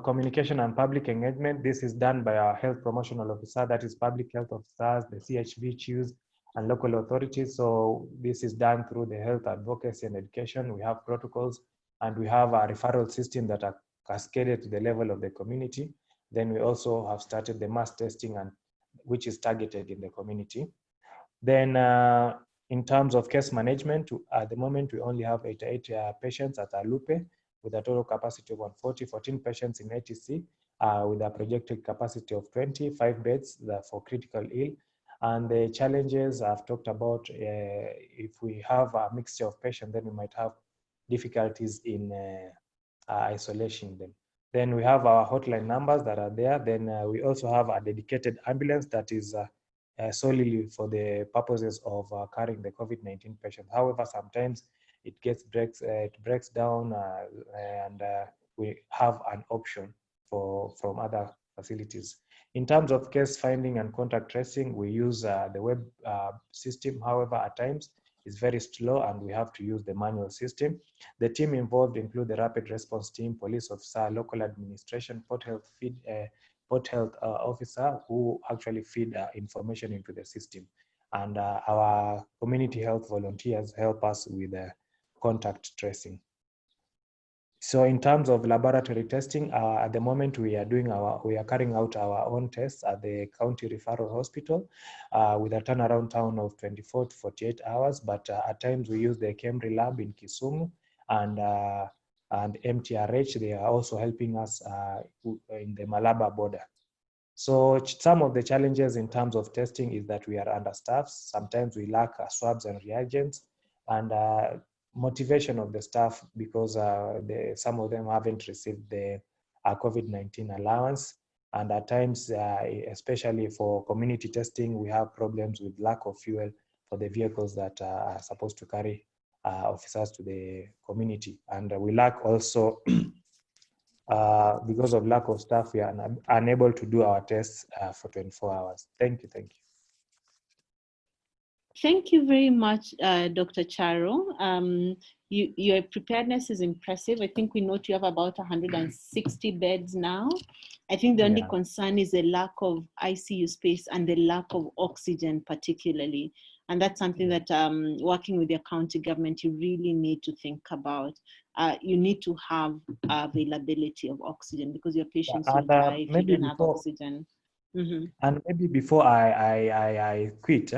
communication and public engagement, this is done by our health promotional officer, that is public health officers, the CHVQs, and local authorities. So this is done through the health advocacy and education. We have protocols, and we have a referral system that are cascaded to the level of the community. Then we also have started the mass testing, and which is targeted in the community. Then in terms of case management, at the moment, we only have 88 patients at Alupe, with a total capacity of 140, 14 patients in ATC, with a projected capacity of 25 beds for critical ill. And the challenges I've talked about, if we have a mixture of patients, then we might have difficulties in isolation them. Then we have our hotline numbers that are there. Then we also have a dedicated ambulance that is solely for the purposes of carrying the COVID-19 patient. However, sometimes it breaks down, and we have an option from other facilities. In terms of case finding and contact tracing, we use the web system. However, at times it's very slow and we have to use the manual system. The team involved include the rapid response team, police officer, local administration, port health officer, who actually feed information into the system. And our community health volunteers help us with contact tracing. So in terms of laboratory testing, at the moment we are carrying out our own tests at the county referral hospital with a turnaround time of 24 to 48 hours. But at times we use the KEMRI lab in Kisumu and MTRH. They are also helping us in the Malaba border. So some of the challenges in terms of testing is that we are understaffed. Sometimes we lack swabs and reagents, and motivation of the staff, because some of them haven't received the COVID-19 allowance. And at times, especially for community testing, we have problems with lack of fuel for the vehicles that are supposed to carry officers to the community. And we lack also, because of lack of staff, we are unable to do our tests for 24 hours. Thank you. Thank you very much, Dr. Charo. Your preparedness is impressive. I think we note you have about 160 beds now. I think the only concern is the lack of ICU space and the lack of oxygen particularly. And that's something that working with your county government, you really need to think about. You need to have availability of oxygen, because your patients will die if you don't have oxygen. Mm-hmm. And maybe before I quit,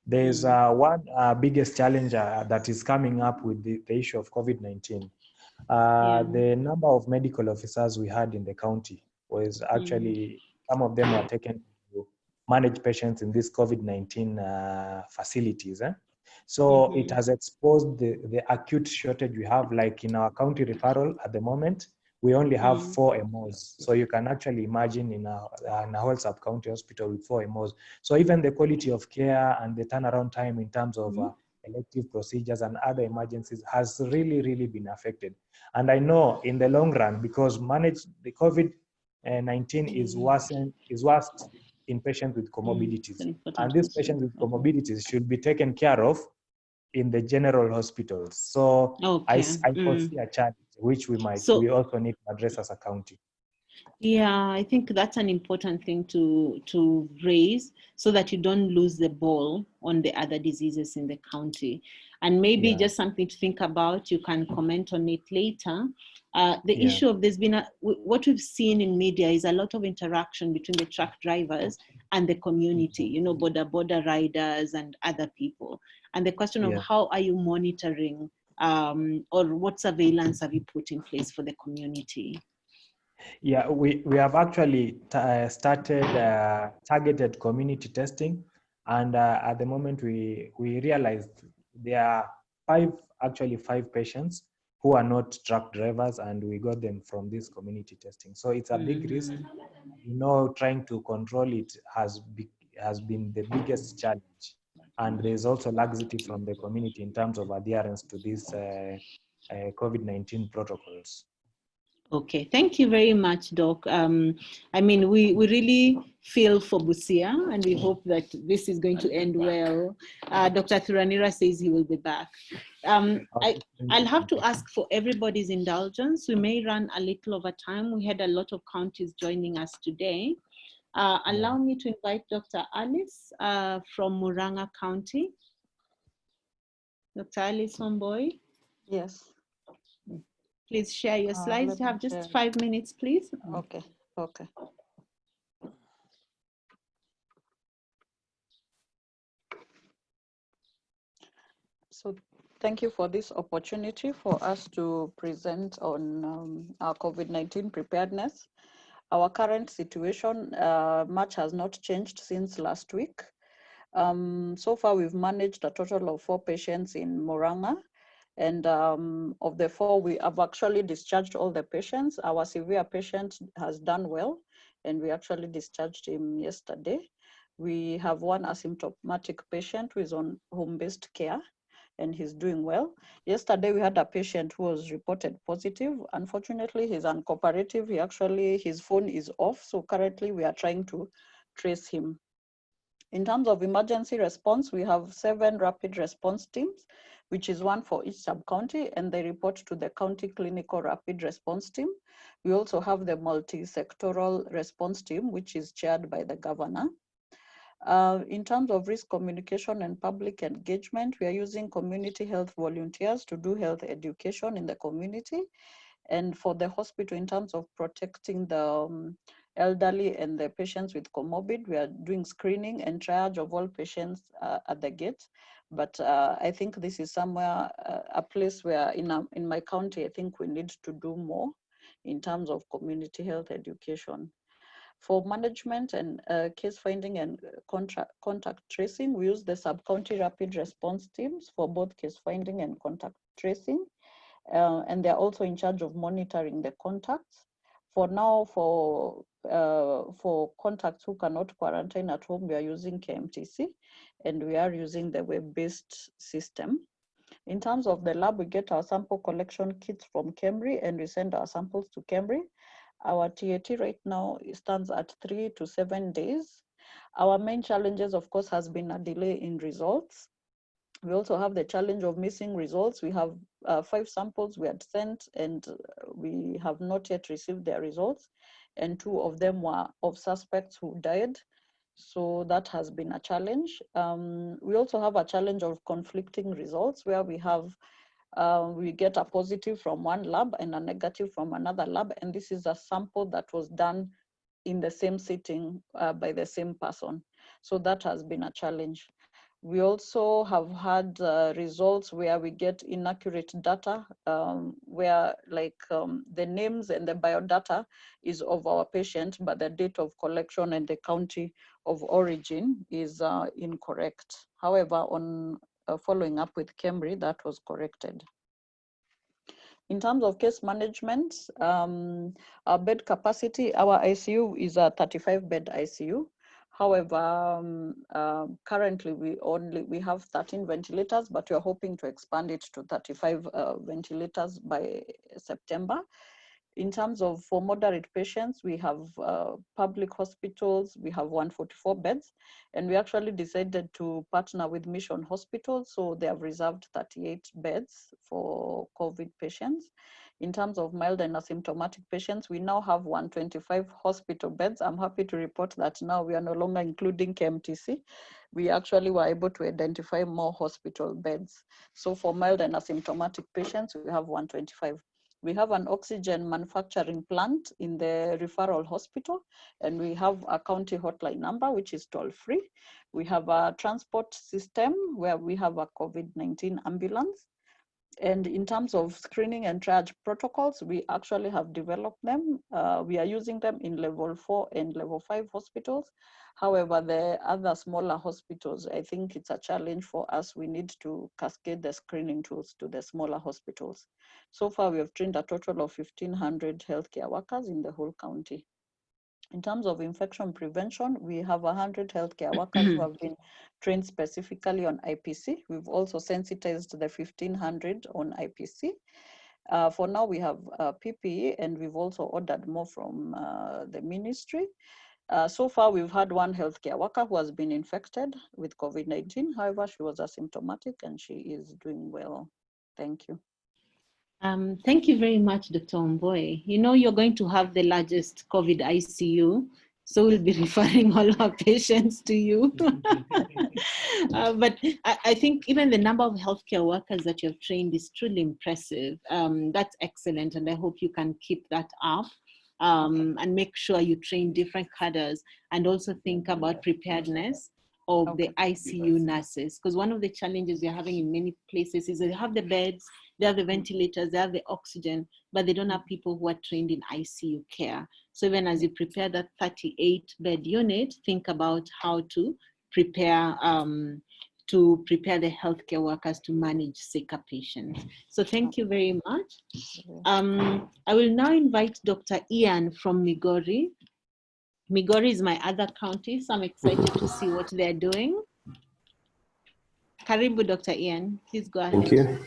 there's one biggest challenge that is coming up with the issue of COVID-19. The number of medical officers we had in the county was actually, some of them were taken to manage patients in these COVID-19 facilities. So it has exposed the acute shortage we have. Like in our county referral at the moment, we only have 4 MOs. So you can actually imagine in a whole sub-county hospital with 4 MOs. So even the quality of care and the turnaround time in terms of elective procedures and other emergencies has really been affected. And I know in the long run, because the COVID-19 is worst in patients with comorbidities. And these patients with comorbidities should be taken care of in the general hospitals. So I foresee a challenge, which we also need to address as a county. Yeah, I think that's an important thing to raise so that you don't lose the ball on the other diseases in the county. And maybe just something to think about, you can comment on it later. The issue of what we've seen in media is a lot of interaction between the truck drivers and the community, you know, border riders and other people. And the question of how are you monitoring or what surveillance have you put in place for the community? Yeah, we have actually started targeted community testing, and at the moment we realized there are five patients who are not truck drivers, and we got them from this community testing. So it's a big risk. You know, trying to control it has been the biggest challenge, and there's also laxity from the community in terms of adherence to these COVID-19 protocols. Okay, thank you very much, Doc. I mean, we really feel for Busia, and we hope that this is going to end well. Dr. Thuranira says he will be back. I'll have to ask for everybody's indulgence. We may run a little over time. We had a lot of counties joining us today. Allow me to invite Dr. Alice from Murang'a County. Dr. Alice Homboy. Yes. Please share your slides. You have just 5 minutes, please. Okay. So thank you for this opportunity for us to present on our COVID-19 preparedness. Our current situation, much has not changed since last week. So far, we've managed a total of 4 patients in Murang'a. And of the 4, we have actually discharged all the patients. Our severe patient has done well, and we actually discharged him yesterday. We have 1 asymptomatic patient who is on home-based care, and he's doing well. Yesterday, we had a patient who was reported positive. Unfortunately, he's uncooperative. His phone is off, so currently we are trying to trace him. In terms of emergency response, we have 7 rapid response teams, which is 1 for each sub-county, and they report to the county clinical rapid response team. We also have the multi-sectoral response team, which is chaired by the governor. In terms of risk communication and public engagement, we are using community health volunteers to do health education in the community. And for the hospital, in terms of protecting the elderly and the patients with comorbid, we are doing screening and triage of all patients at the gate. But I think this is somewhere, a place where in my county, I think we need to do more in terms of community health education. For management and case finding and contact tracing, we use the sub-county rapid response teams for both case finding and contact tracing. And they're also in charge of monitoring the contacts. For now, for contacts who cannot quarantine at home, we are using KMTC, and we are using the web-based system. In terms of the lab, we get our sample collection kits from KEMRI, and we send our samples to KEMRI. Our TAT right now stands at 3 to 7 days. Our main challenges, of course, has been a delay in results. We also have the challenge of missing results. We have 5 samples we had sent, and we have not yet received their results. And 2 of them were of suspects who died. So that has been a challenge. We also have a challenge of conflicting results, where we get a positive from one lab and a negative from another lab. And this is a sample that was done in the same sitting by the same person. So that has been a challenge. We also have had results where we get inaccurate data, where the names and the biodata is of our patient, but the date of collection and the county of origin is incorrect. However, on following up with KEMRI, that was corrected. In terms of case management, our bed capacity, our ICU is a 35-bed ICU. However, currently we have 13 ventilators, but we are hoping to expand it to 35 ventilators by September. In terms of for moderate patients, we have public hospitals, we have 144 beds, and we actually decided to partner with Mission Hospital, so they have reserved 38 beds for COVID patients. In terms of mild and asymptomatic patients, we now have 125 hospital beds. I'm happy to report that now we are no longer including KMTC. We actually were able to identify more hospital beds. So for mild and asymptomatic patients, we have 125. We have an oxygen manufacturing plant in the referral hospital, and we have a county hotline number, which is toll-free. We have a transport system where we have a COVID-19 ambulance. And in terms of screening and triage protocols, we actually have developed them. We are using them in level 4 and level 5 hospitals. However, the other smaller hospitals, I think it's a challenge for us. We need to cascade the screening tools to the smaller hospitals. So far, we have trained a total of 1,500 healthcare workers in the whole county. In terms of infection prevention, we have 100 healthcare workers who have been trained specifically on IPC. We've also sensitized the 1,500 on IPC. For now, we have PPE, and we've also ordered more from the ministry. So far, we've had one healthcare worker who has been infected with COVID-19. However, she was asymptomatic and she is doing well. Thank you. Thank you very much, Dr. Omboy. You know, you're going to have the largest COVID ICU, so we'll be referring all our patients to you. But I think even the number of healthcare workers that you've trained is truly impressive. That's excellent, and I hope you can keep that up. And make sure you train different cadres, and also think about preparedness of the ICU nurses, because one of the challenges we're having in many places is they have the beds, they have the ventilators, they have the oxygen, but they don't have people who are trained in ICU care. So even as you prepare that 38-bed unit, think about how to prepare the healthcare workers to manage sicker patients. So thank you very much. I will now invite Dr. Ian from Migori. Migori is my other county, so I'm excited to see what they're doing. Karibu, Dr. Ian, please go ahead. Thank you.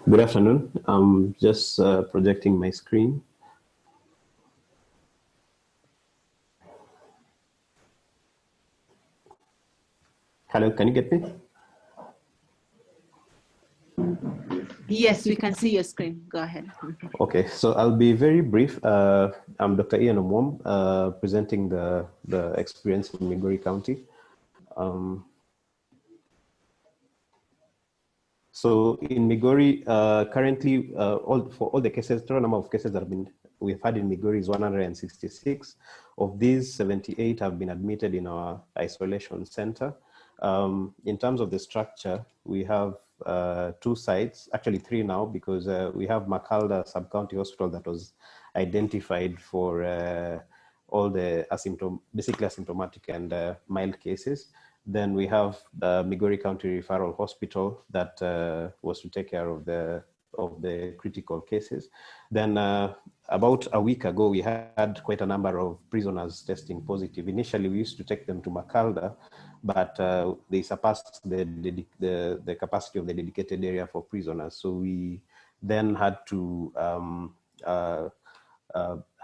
Good afternoon. I'm just projecting my screen. Hello, can you get me? Yes, we can see your screen. Go ahead. Okay, so I'll be very brief. I'm Dr. Ian Omwom, presenting the experience in Migori County. So in Migori, currently, for all the cases, total number of cases that we've had in Migori is 166. Of these, 78 have been admitted in our isolation center. In terms of the structure, we have 2 sites, actually 3 now, because we have Macalda Sub-County Hospital that was identified for all the basically asymptomatic and mild cases. Then we have the Migori County Referral Hospital that was to take care of the critical cases. Then about a week ago, we had quite a number of prisoners testing positive. Initially, we used to take them to Macalda, but they surpassed the capacity of the dedicated area for prisoners. So we then had to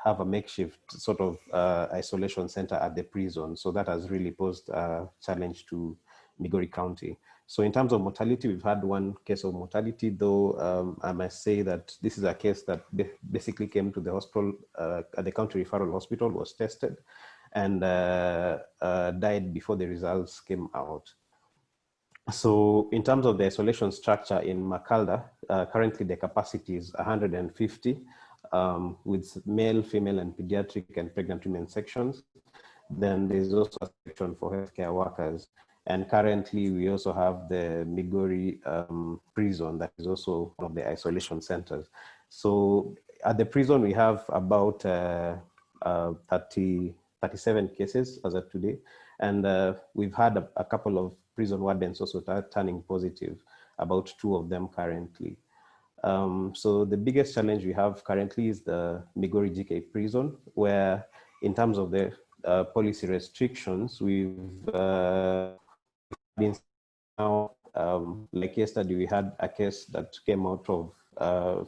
have a makeshift sort of isolation center at the prison. So that has really posed a challenge to Migori County. So in terms of mortality, we've had 1 case of mortality, though I must say that this is a case that basically came to the hospital, at the county referral hospital, was tested, and died before the results came out. So in terms of the isolation structure in Macalda, currently the capacity is 150, with male, female, and pediatric and pregnant women sections. Then there's also a section for healthcare workers. And currently we also have the Migori prison that is also one of the isolation centers. So at the prison, we have about 37 cases as of today. And we've had a couple of prison wardens also turning positive, about 2 of them currently. So the biggest challenge we have currently is the Migori GK prison, where in terms of the policy restrictions, we've been now, like yesterday, we had a case that came out of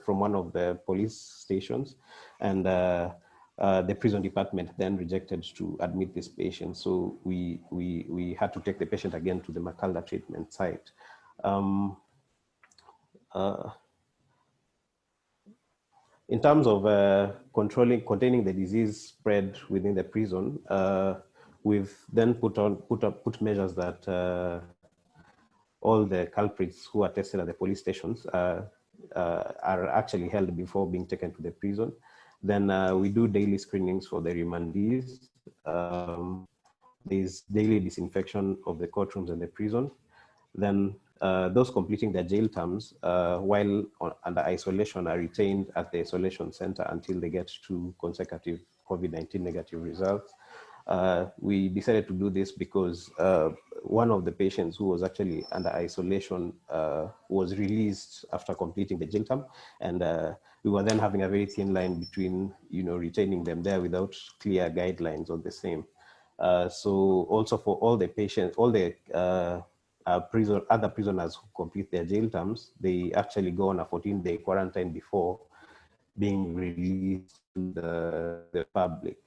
from one of the police stations, and the prison department then rejected to admit this patient. So we had to take the patient again to the Makalda treatment site. In terms of containing the disease spread within the prison, we've then put measures that all the culprits who are tested at the police stations are actually held before being taken to the prison. Then we do daily screenings for the remandees. There's daily disinfection of the courtrooms and the prison. Then those completing their jail terms while under isolation are retained at the isolation center until they get 2 consecutive COVID-19 negative results. We decided to do this because one of the patients who was actually under isolation was released after completing the jail term, and we were then having a very thin line between, retaining them there without clear guidelines on the same. So also for all the patients, all the other prisoners who complete their jail terms, they actually go on a 14-day quarantine before being released to the public.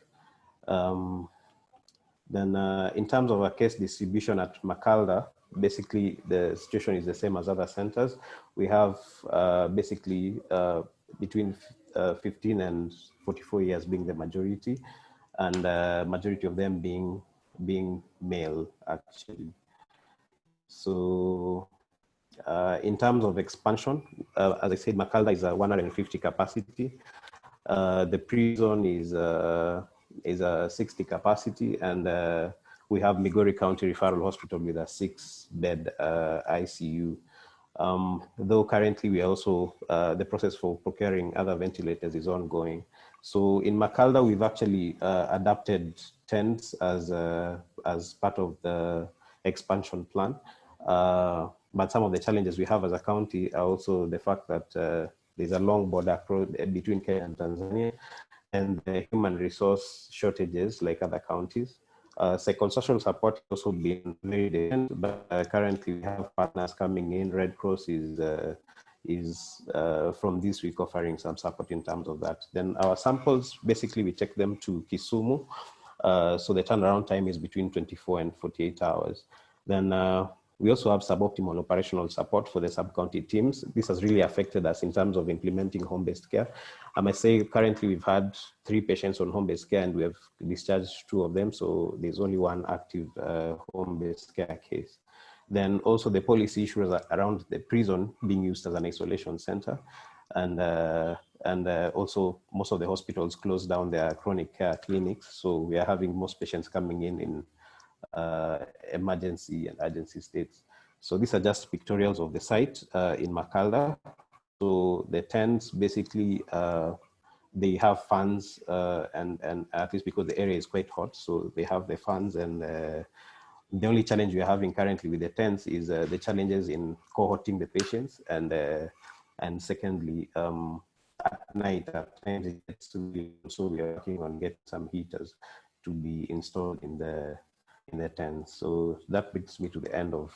Then in terms of our case distribution at Makalda, basically the situation is the same as other centers. We have basically between 15 and 44 years being the majority, and majority of them being male, actually. So in terms of expansion, as I said, Makalda is a 150 capacity. The prison is a 60 capacity, and we have Migori County Referral Hospital with a 6-bed ICU. Though currently we are also, the process for procuring other ventilators is ongoing. So in Makalda, we've actually adapted tents as part of the expansion plan. But some of the challenges we have as a county are also the fact that there's a long border between Kenya and Tanzania, and the human resource shortages like other counties. Psychosocial support has also been very different, but currently we have partners coming in. Red Cross is from this week offering some support in terms of that. Then our samples, basically we take them to Kisumu. So the turnaround time is between 24 and 48 hours. Then we also have suboptimal operational support for the sub-county teams. This has really affected us in terms of implementing home-based care. I must say currently we've had 3 patients on home-based care and we have discharged 2 of them. So there's only 1 active home-based care case. Then also the policy issues around the prison being used as an isolation center. And also most of the hospitals closed down their chronic care clinics. So we are having most patients coming in emergency and urgency states. So these are just pictorials of the site in Makalda. So the tents basically, they have fans and at least because the area is quite hot, so they have the fans, and the only challenge we're having currently with the tents is the challenges in cohorting the patients, and secondly, at night, so we are working on getting some heaters to be installed in the tents. So that brings me to the end of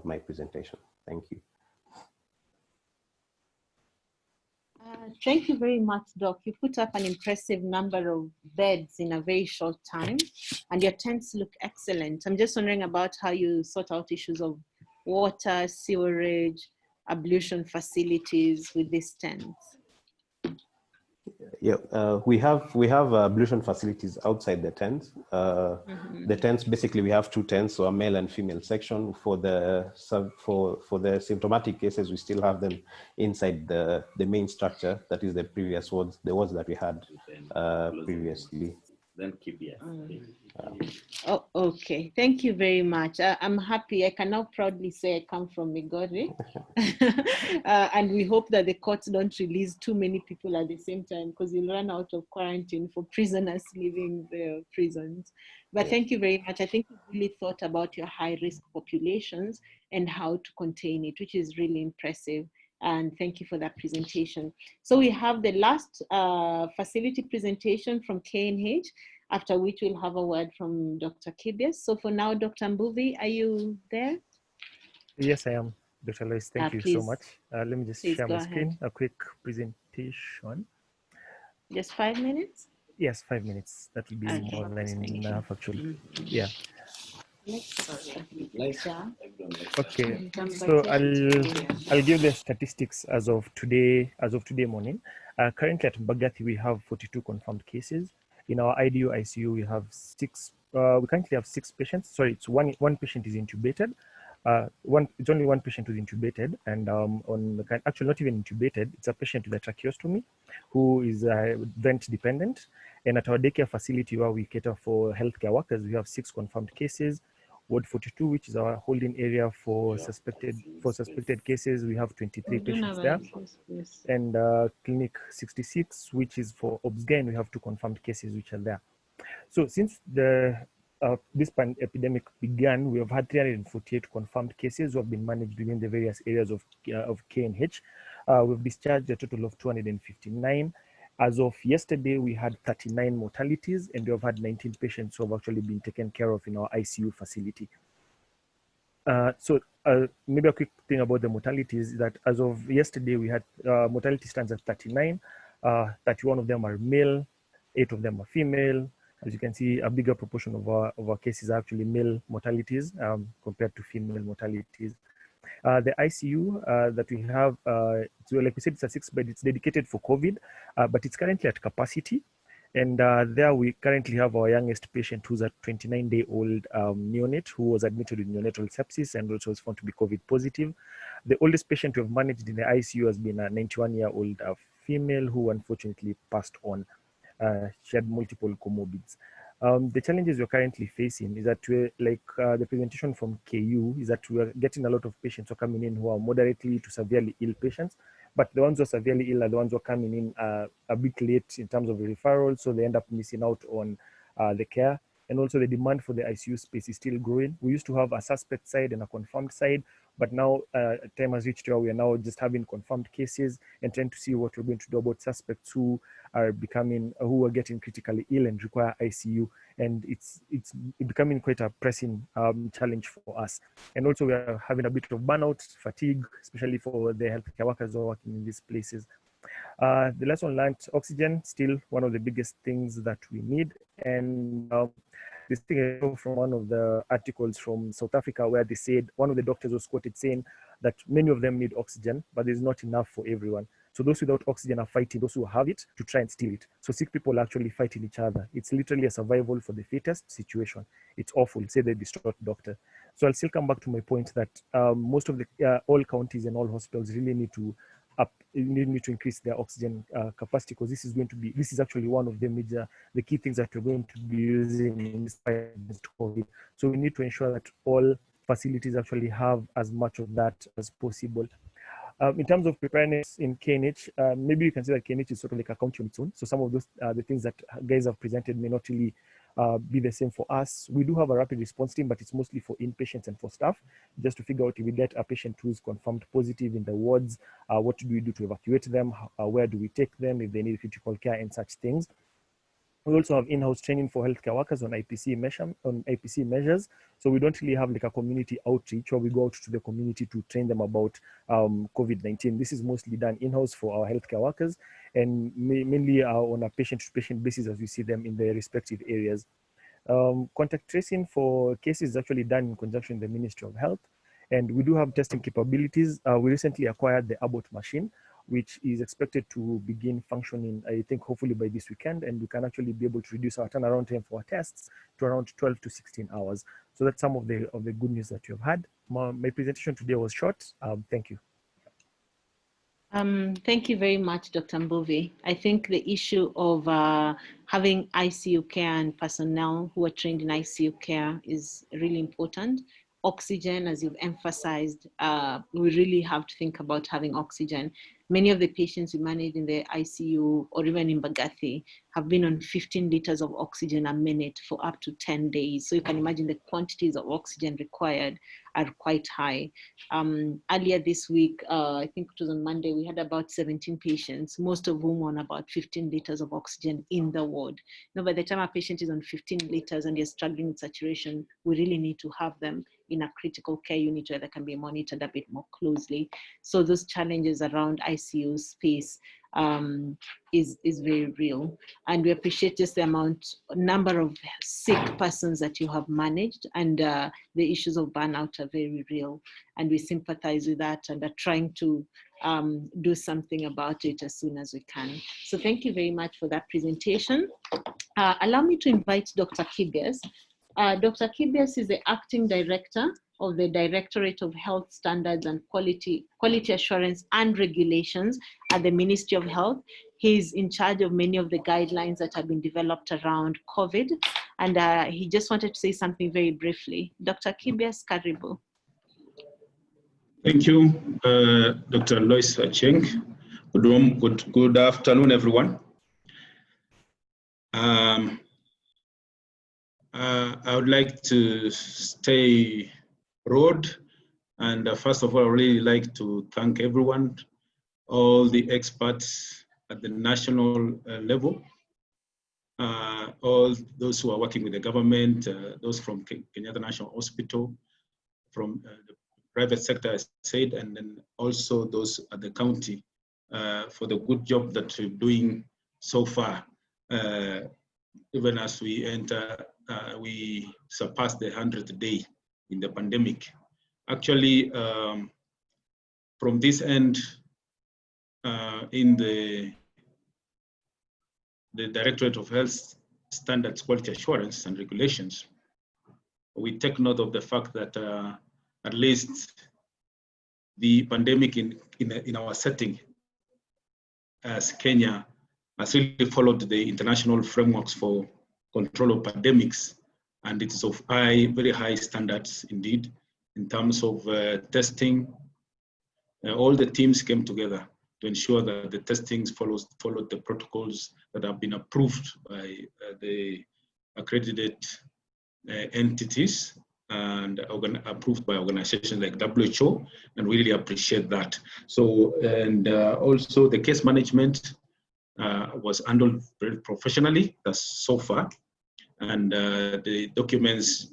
my presentation. Thank you. Thank you very much, Doc. You put up an impressive number of beds in a very short time, and your tents look excellent. I'm just wondering about how you sort out issues of water, sewerage, ablution facilities with these tents. Yeah, we have ablution facilities outside the tents. The tents, basically we have 2 tents, so a male and female section. For the symptomatic cases, we still have them inside the main structure, that is the previous wards, the wards that we had previously. Then keep it. Oh, okay. Thank you very much. I'm happy. I can now proudly say I come from Migori. And we hope that the courts don't release too many people at the same time, because you'll run out of quarantine for prisoners leaving the prisons. But thank you very much. I think you really thought about your high-risk populations and how to contain it, which is really impressive. And thank you for that presentation. So we have the last facility presentation from KNH, after which we'll have a word from Dr. Kibias. So for now, Dr. Mbuvi, are you there? Yes, I am, Dr. Lois. Thank you so Please, much. Let me just please share go my screen, ahead. a quick presentation. Just 5 minutes? Yes, 5 minutes. That will be Okay. more than enough, actually. Yeah. Okay, so I'll give the statistics as of today morning. Currently at Mbagathi we have 42 confirmed cases. In our IDU ICU we have we currently have 6 patients. Sorry, it's one patient is intubated. It's only one patient who's intubated, and actually not even intubated. It's a patient with a tracheostomy who is vent dependent. And at our daycare facility where we cater for healthcare workers, we have 6 confirmed cases. Ward 42, which is our holding area for suspected cases, we have 23 patients there. And Clinic 66, which is for OBSGYN, we have 2 confirmed cases which are there. So since this epidemic began, we have had 348 confirmed cases who have been managed within the various areas of KNH. We've discharged a total of 259. As of yesterday, we had 39 mortalities, and we have had 19 patients who have actually been taken care of in our ICU facility. Maybe a quick thing about the mortalities is that as of yesterday, we had mortality stands at 39. 31 of them are male, 8 of them are female. As you can see, a bigger proportion of our cases are actually male mortalities compared to female mortalities. The ICU that we have, so like we said, it's a 6-bed, it's dedicated for COVID, but it's currently at capacity. And there we currently have our youngest patient who's a 29-day-old neonate who was admitted with neonatal sepsis and also was found to be COVID positive. The oldest patient we have managed in the ICU has been a 91-year-old female who unfortunately passed on. She had multiple comorbids. The challenges we're currently facing is that the presentation from KU is that we're getting a lot of patients who are coming in who are moderately to severely ill patients, but the ones who are severely ill are the ones who are coming in a bit late in terms of the referral, so they end up missing out on the care. And also the demand for the ICU space is still growing. We used to have a suspect side and a confirmed side, but now time has reached where we are now just having confirmed cases and trying to see what we're going to do about suspects who are getting critically ill and require ICU. And it's becoming quite a pressing challenge for us. And also we are having a bit of burnout, fatigue, especially for the healthcare workers who are working in these places. The lesson learned, oxygen, still one of the biggest things that we need. And this thing from one of the articles from South Africa where they said, one of the doctors was quoted saying that many of them need oxygen, but there's not enough for everyone. So those without oxygen are fighting those who have it to try and steal it. So sick people are actually fighting each other. It's literally a survival for the fittest situation. It's awful, say the distraught doctor. So I'll still come back to my point that most of the, all counties and all hospitals really need to increase their oxygen capacity, because this is actually one of the key things that we're going to be using in this fight against COVID. So we need to ensure that all facilities actually have as much of that as possible. In terms of preparedness in KNH, maybe you can say that KNH is sort of like a county on its own. So some of those the things that guys have presented may not really be the same for us. We do have a rapid response team, but it's mostly for inpatients and for staff, just to figure out if we get a patient who's confirmed positive in the wards, what do we do to evacuate them, where do we take them if they need critical care and such things. We also have in-house training for healthcare workers on IPC measures. So we don't really have like a community outreach where we go out to the community to train them about COVID-19. This is mostly done in-house for our healthcare workers and mainly on a patient-to-patient basis as we see them in their respective areas. Contact tracing for cases is actually done in conjunction with the Ministry of Health. And we do have testing capabilities. We recently acquired the Abbott machine, which is expected to begin functioning, I think, hopefully by this weekend, and we can actually be able to reduce our turnaround time for our tests to around 12 to 16 hours. So that's some of the good news that you've had. My presentation today was short. Thank you. Thank you very much, Dr. Mbuvi. I think the issue of having ICU care and personnel who are trained in ICU care is really important. Oxygen, as you've emphasized, we really have to think about having oxygen. Many of the patients we manage in the ICU or even in Mbagathi have been on 15 liters of oxygen a minute for up to 10 days. So you can imagine the quantities of oxygen required are quite high. Earlier this week, I think it was on Monday, we had about 17 patients, most of whom on about 15 liters of oxygen in the ward. Now, by the time a patient is on 15 liters and you're struggling with saturation, we really need to have them in a critical care unit where they can be monitored a bit more closely. So those challenges around ICU space is very real. And we appreciate just the number of sick persons that you have managed, and the issues of burnout are very real. And we sympathize with that and are trying to do something about it as soon as we can. So thank you very much for that presentation. Allow me to invite Dr. Kibias. Dr. Kibias is the acting director of the Directorate of Health Standards and Quality Assurance and Regulations at the Ministry of Health. He's in charge of many of the guidelines that have been developed around COVID, and he just wanted to say something very briefly. Dr. Kibias, karibu. Thank you, Dr. Lois Acheng. Good afternoon, everyone. I would like to stay broad, and first of all, I really like to thank everyone, all the experts at the national level, all those who are working with the government, those from Kenyatta National Hospital, from the private sector, as I said, and then also those at the county for the good job that we're doing so far. Even as we enter, we surpassed the 100th day in the pandemic. Actually, from this end, in the Directorate of Health Standards, Quality Assurance and Regulations, we take note of the fact that at least the pandemic in our setting as Kenya has really followed the international frameworks for control of pandemics, and it is of very high standards indeed in terms of testing. All the teams came together to ensure that the testings followed the protocols that have been approved by the accredited entities and approved by organizations like WHO, and we really appreciate that. So, and also the case management was handled very professionally, that's so far. And the documents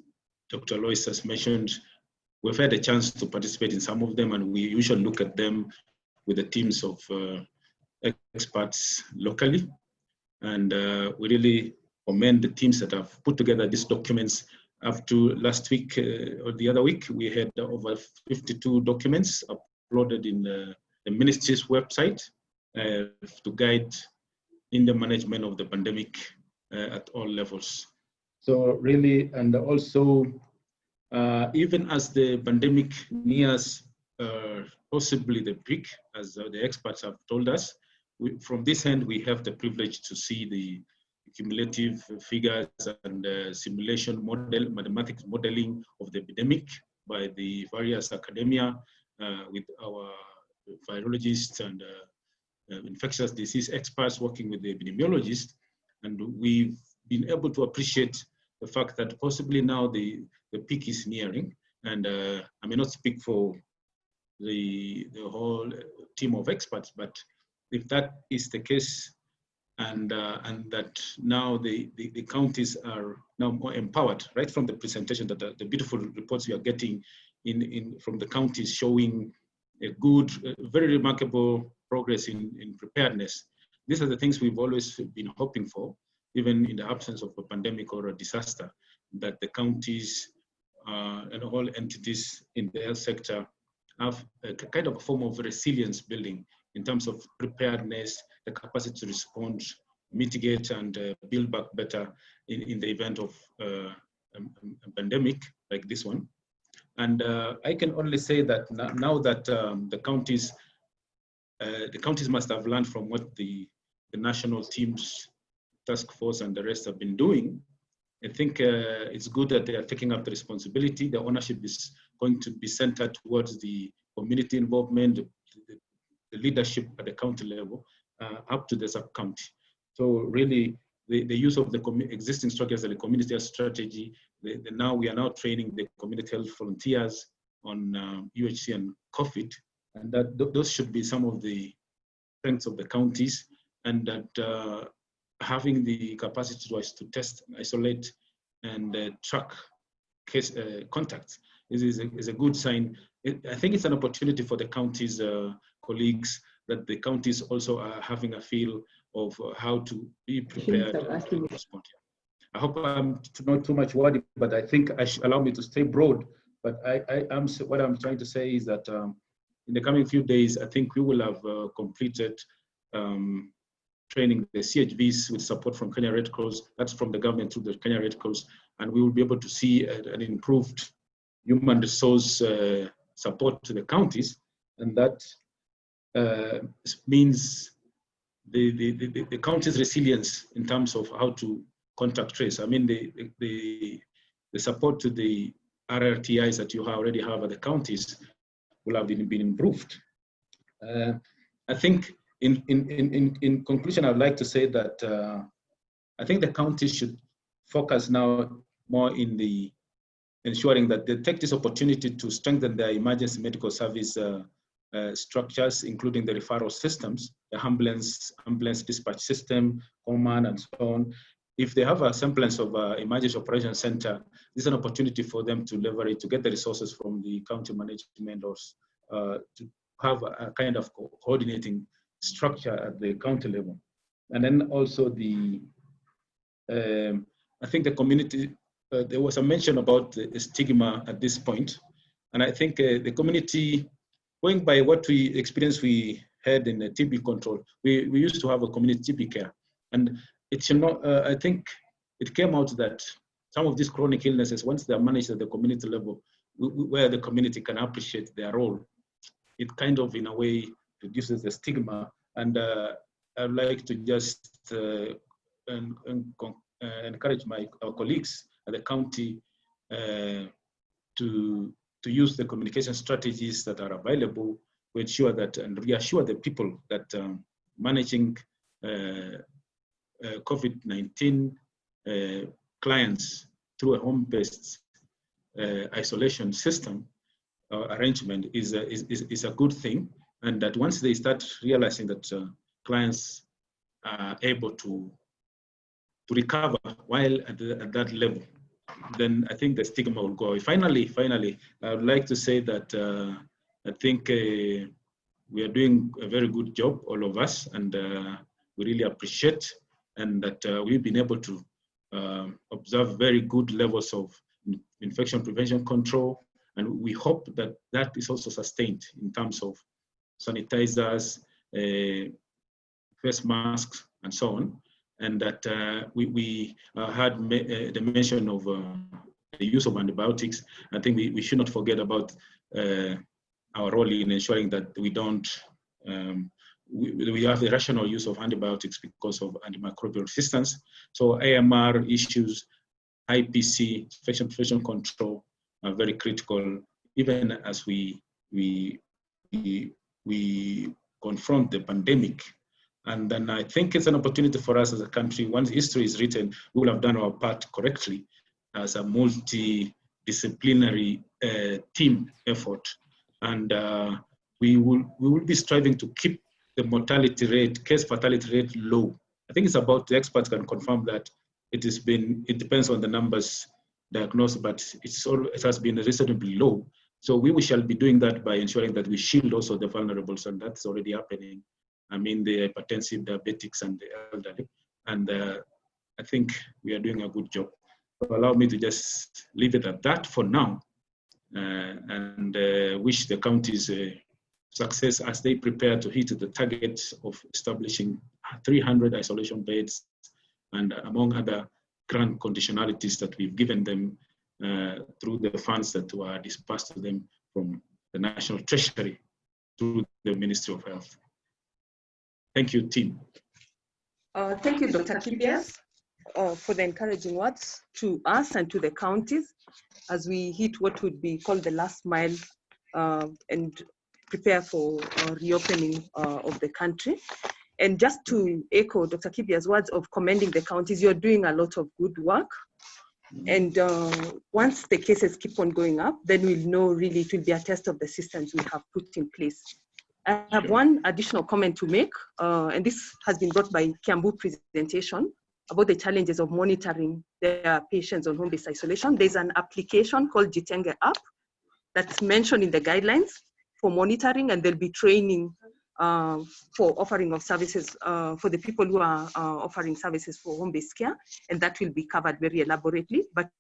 Dr. Lois has mentioned, we've had a chance to participate in some of them, and we usually look at them with the teams of experts locally. And we really commend the teams that have put together these documents. Up to last week or the other week, we had over 52 documents uploaded in the ministry's website to guide in the management of the pandemic at all levels. So really, and also, even as the pandemic nears possibly the peak, as the experts have told us, from this end, we have the privilege to see the cumulative figures and simulation model, mathematics modeling of the epidemic by the various academia with our virologists and infectious disease experts working with the epidemiologists. And we've been able to appreciate the fact that possibly now the peak is nearing. And I may not speak for the whole team of experts, but if that is the case, and that now the counties are now more empowered, right from the presentation, that the beautiful reports we are getting from the counties showing a good, very remarkable progress in preparedness. These are the things we've always been hoping for, even in the absence of a pandemic or a disaster, that the counties and all entities in the health sector have a kind of a form of resilience building in terms of preparedness, the capacity to respond, mitigate, and build back better in the event of a pandemic like this one. And I can only say that now that the counties must have learned from what the national teams, task force, and the rest have been doing. I think it's good that they are taking up the responsibility. The ownership is going to be centered towards the community involvement, the leadership at the county level up to the sub-county. So really, the use of the existing structures and the community health strategy, now we are now training the community health volunteers on UHC and COVID, and that those should be some of the strengths of the counties, and that having the capacity to test, isolate, and track case contacts is a good sign. I think it's an opportunity for the counties' colleagues, that the counties also are having a feel of how to be prepared to respond. I hope I'm not too much wordy, but I think allow me to stay broad. But what I'm trying to say is that in the coming few days, I think we will have completed training the CHVs with support from Kenya Red Cross. That's from the government through the Kenya Red Cross, and we will be able to see an improved human resource support to the counties, and that means the county's resilience in terms of how to contact trace. I mean, the support to the RRTIs that you already have at the counties will have been improved. I think in conclusion, I'd like to say that I think the counties should focus now more in the ensuring that they take this opportunity to strengthen their emergency medical service structures, including the referral systems, the ambulance dispatch system, command, and so on. If they have a semblance of an emergency operations center, this is an opportunity for them to leverage, to get the resources from the county management or to have a kind of coordinating structure at the county level. And then also I think the community, there was a mention about the stigma at this point. And I think the community, going by what we had in the TB control, we used to have a community TB care. And it should not, I think it came out that some of these chronic illnesses, once they're managed at the community level, where the community can appreciate their role, it kind of, in a way, reduces the stigma. And I'd like to just encourage our colleagues at the county to use the communication strategies that are available to ensure that and reassure the people that managing COVID-19 clients through a home-based isolation system arrangement is a good thing, and that once they start realizing that clients are able to recover while at that level, then I think the stigma will go away. Finally, I would like to say that I think we are doing a very good job, all of us, and we really appreciate, and that we've been able to observe very good levels of infection prevention control, and we hope that that is also sustained in terms of sanitizers, face masks, and so on. And that we had the mention of the use of antibiotics. I think we should not forget about our role in ensuring that we don't, we have the rational use of antibiotics because of antimicrobial resistance. So AMR issues, IPC, infection prevention control are very critical, even as we confront the pandemic. And then I think it's an opportunity for us as a country. Once history is written, we will have done our part correctly as a multidisciplinary team effort. And we will be striving to keep the mortality rate, case fatality rate low. I think it's about, the experts can confirm that it depends on the numbers diagnosed, but it has been reasonably low. So we shall be doing that by ensuring that we shield also the vulnerables, and that's already happening. I mean, the hypertensive, diabetics, and the elderly. And I think we are doing a good job. So allow me to just leave it at that for now, and wish the counties success as they prepare to hit the target of establishing 300 isolation beds, and among other grant conditionalities that we've given them through the funds that were dispersed to them from the National Treasury through the Ministry of Health. Thank you, team. Thank you, Dr. Kibias, for the encouraging words to us and to the counties as we hit what would be called the last mile and prepare for reopening of the country. And just to echo Dr. Kibia's words of commending the counties, you're doing a lot of good work. And once the cases keep on going up, then we'll know really it will be a test of the systems we have put in place. I have one additional comment to make, and this has been brought by Kiambu presentation about the challenges of monitoring their patients on home-based isolation. There's an application called Jitenge app that's mentioned in the guidelines for monitoring, and there'll be training for offering of services for the people who are offering services for home-based care, and that will be covered very elaborately. But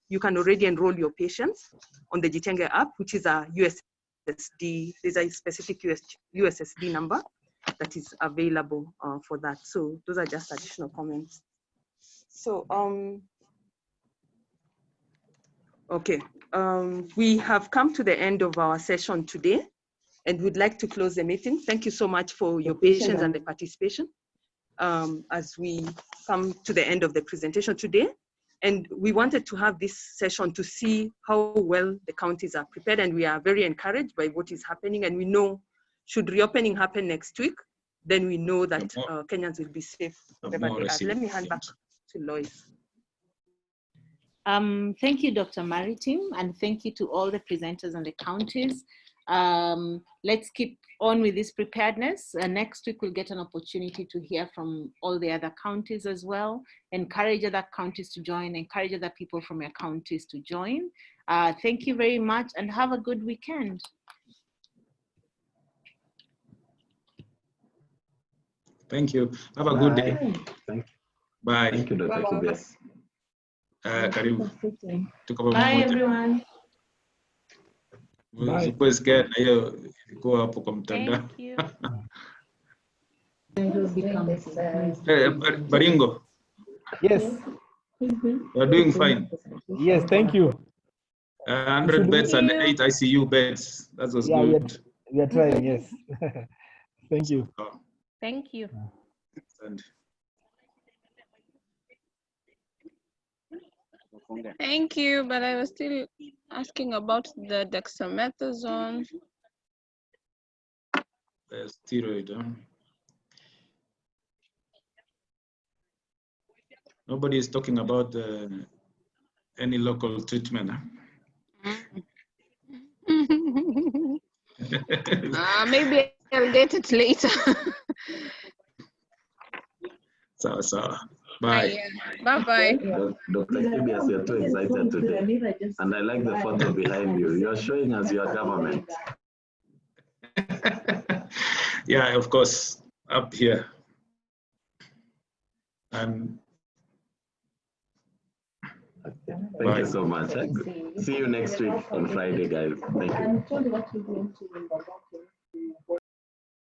you can already enroll your patients on the Jitenge app, which is a USSD. There's a specific USSD number that is available for that. So those are just additional comments. So okay, we have come to the end of our session today, and we'd like to close the meeting. Thank you so much for your patience and the participation as we come to the end of the presentation today. And we wanted to have this session to see how well the counties are prepared, and we are very encouraged by what is happening. And we know, should reopening happen next week, then we know that Kenyans will be safe wherever they are. Let me hand back to Lois. Thank you, Dr. Maritim, and thank you to all the presenters and the counties. Let's keep on with this preparedness. Next week, we'll get an opportunity to hear from all the other counties as well. Encourage other counties to join, encourage other people from your counties to join. Thank you very much, and have a good weekend. Thank you. Have a good day. Thank you. Bye. Thank you, Dr. Kibias. Karibu. Tuko Bye, pamoja. everyone. Usikuwe scared na hiyo ilikuwa hapo kwa mtandao. Thank you. Baringo. Yes. You're doing fine. Yes, thank you. 100 beds and 8 ICU beds. That was good. We are trying, yes. Thank you. Thank you. Thank you, but I was still asking about the dexamethasone. The steroid. Nobody is talking about any local treatment. Maybe I'll get it later. So. Bye. Bye-bye. Dr. Kibias, you're too excited today. And I like the photo behind you. You're showing us your government. Yeah, of course, up here. And Thank you so much. See you next week on Friday, guys. Thank you.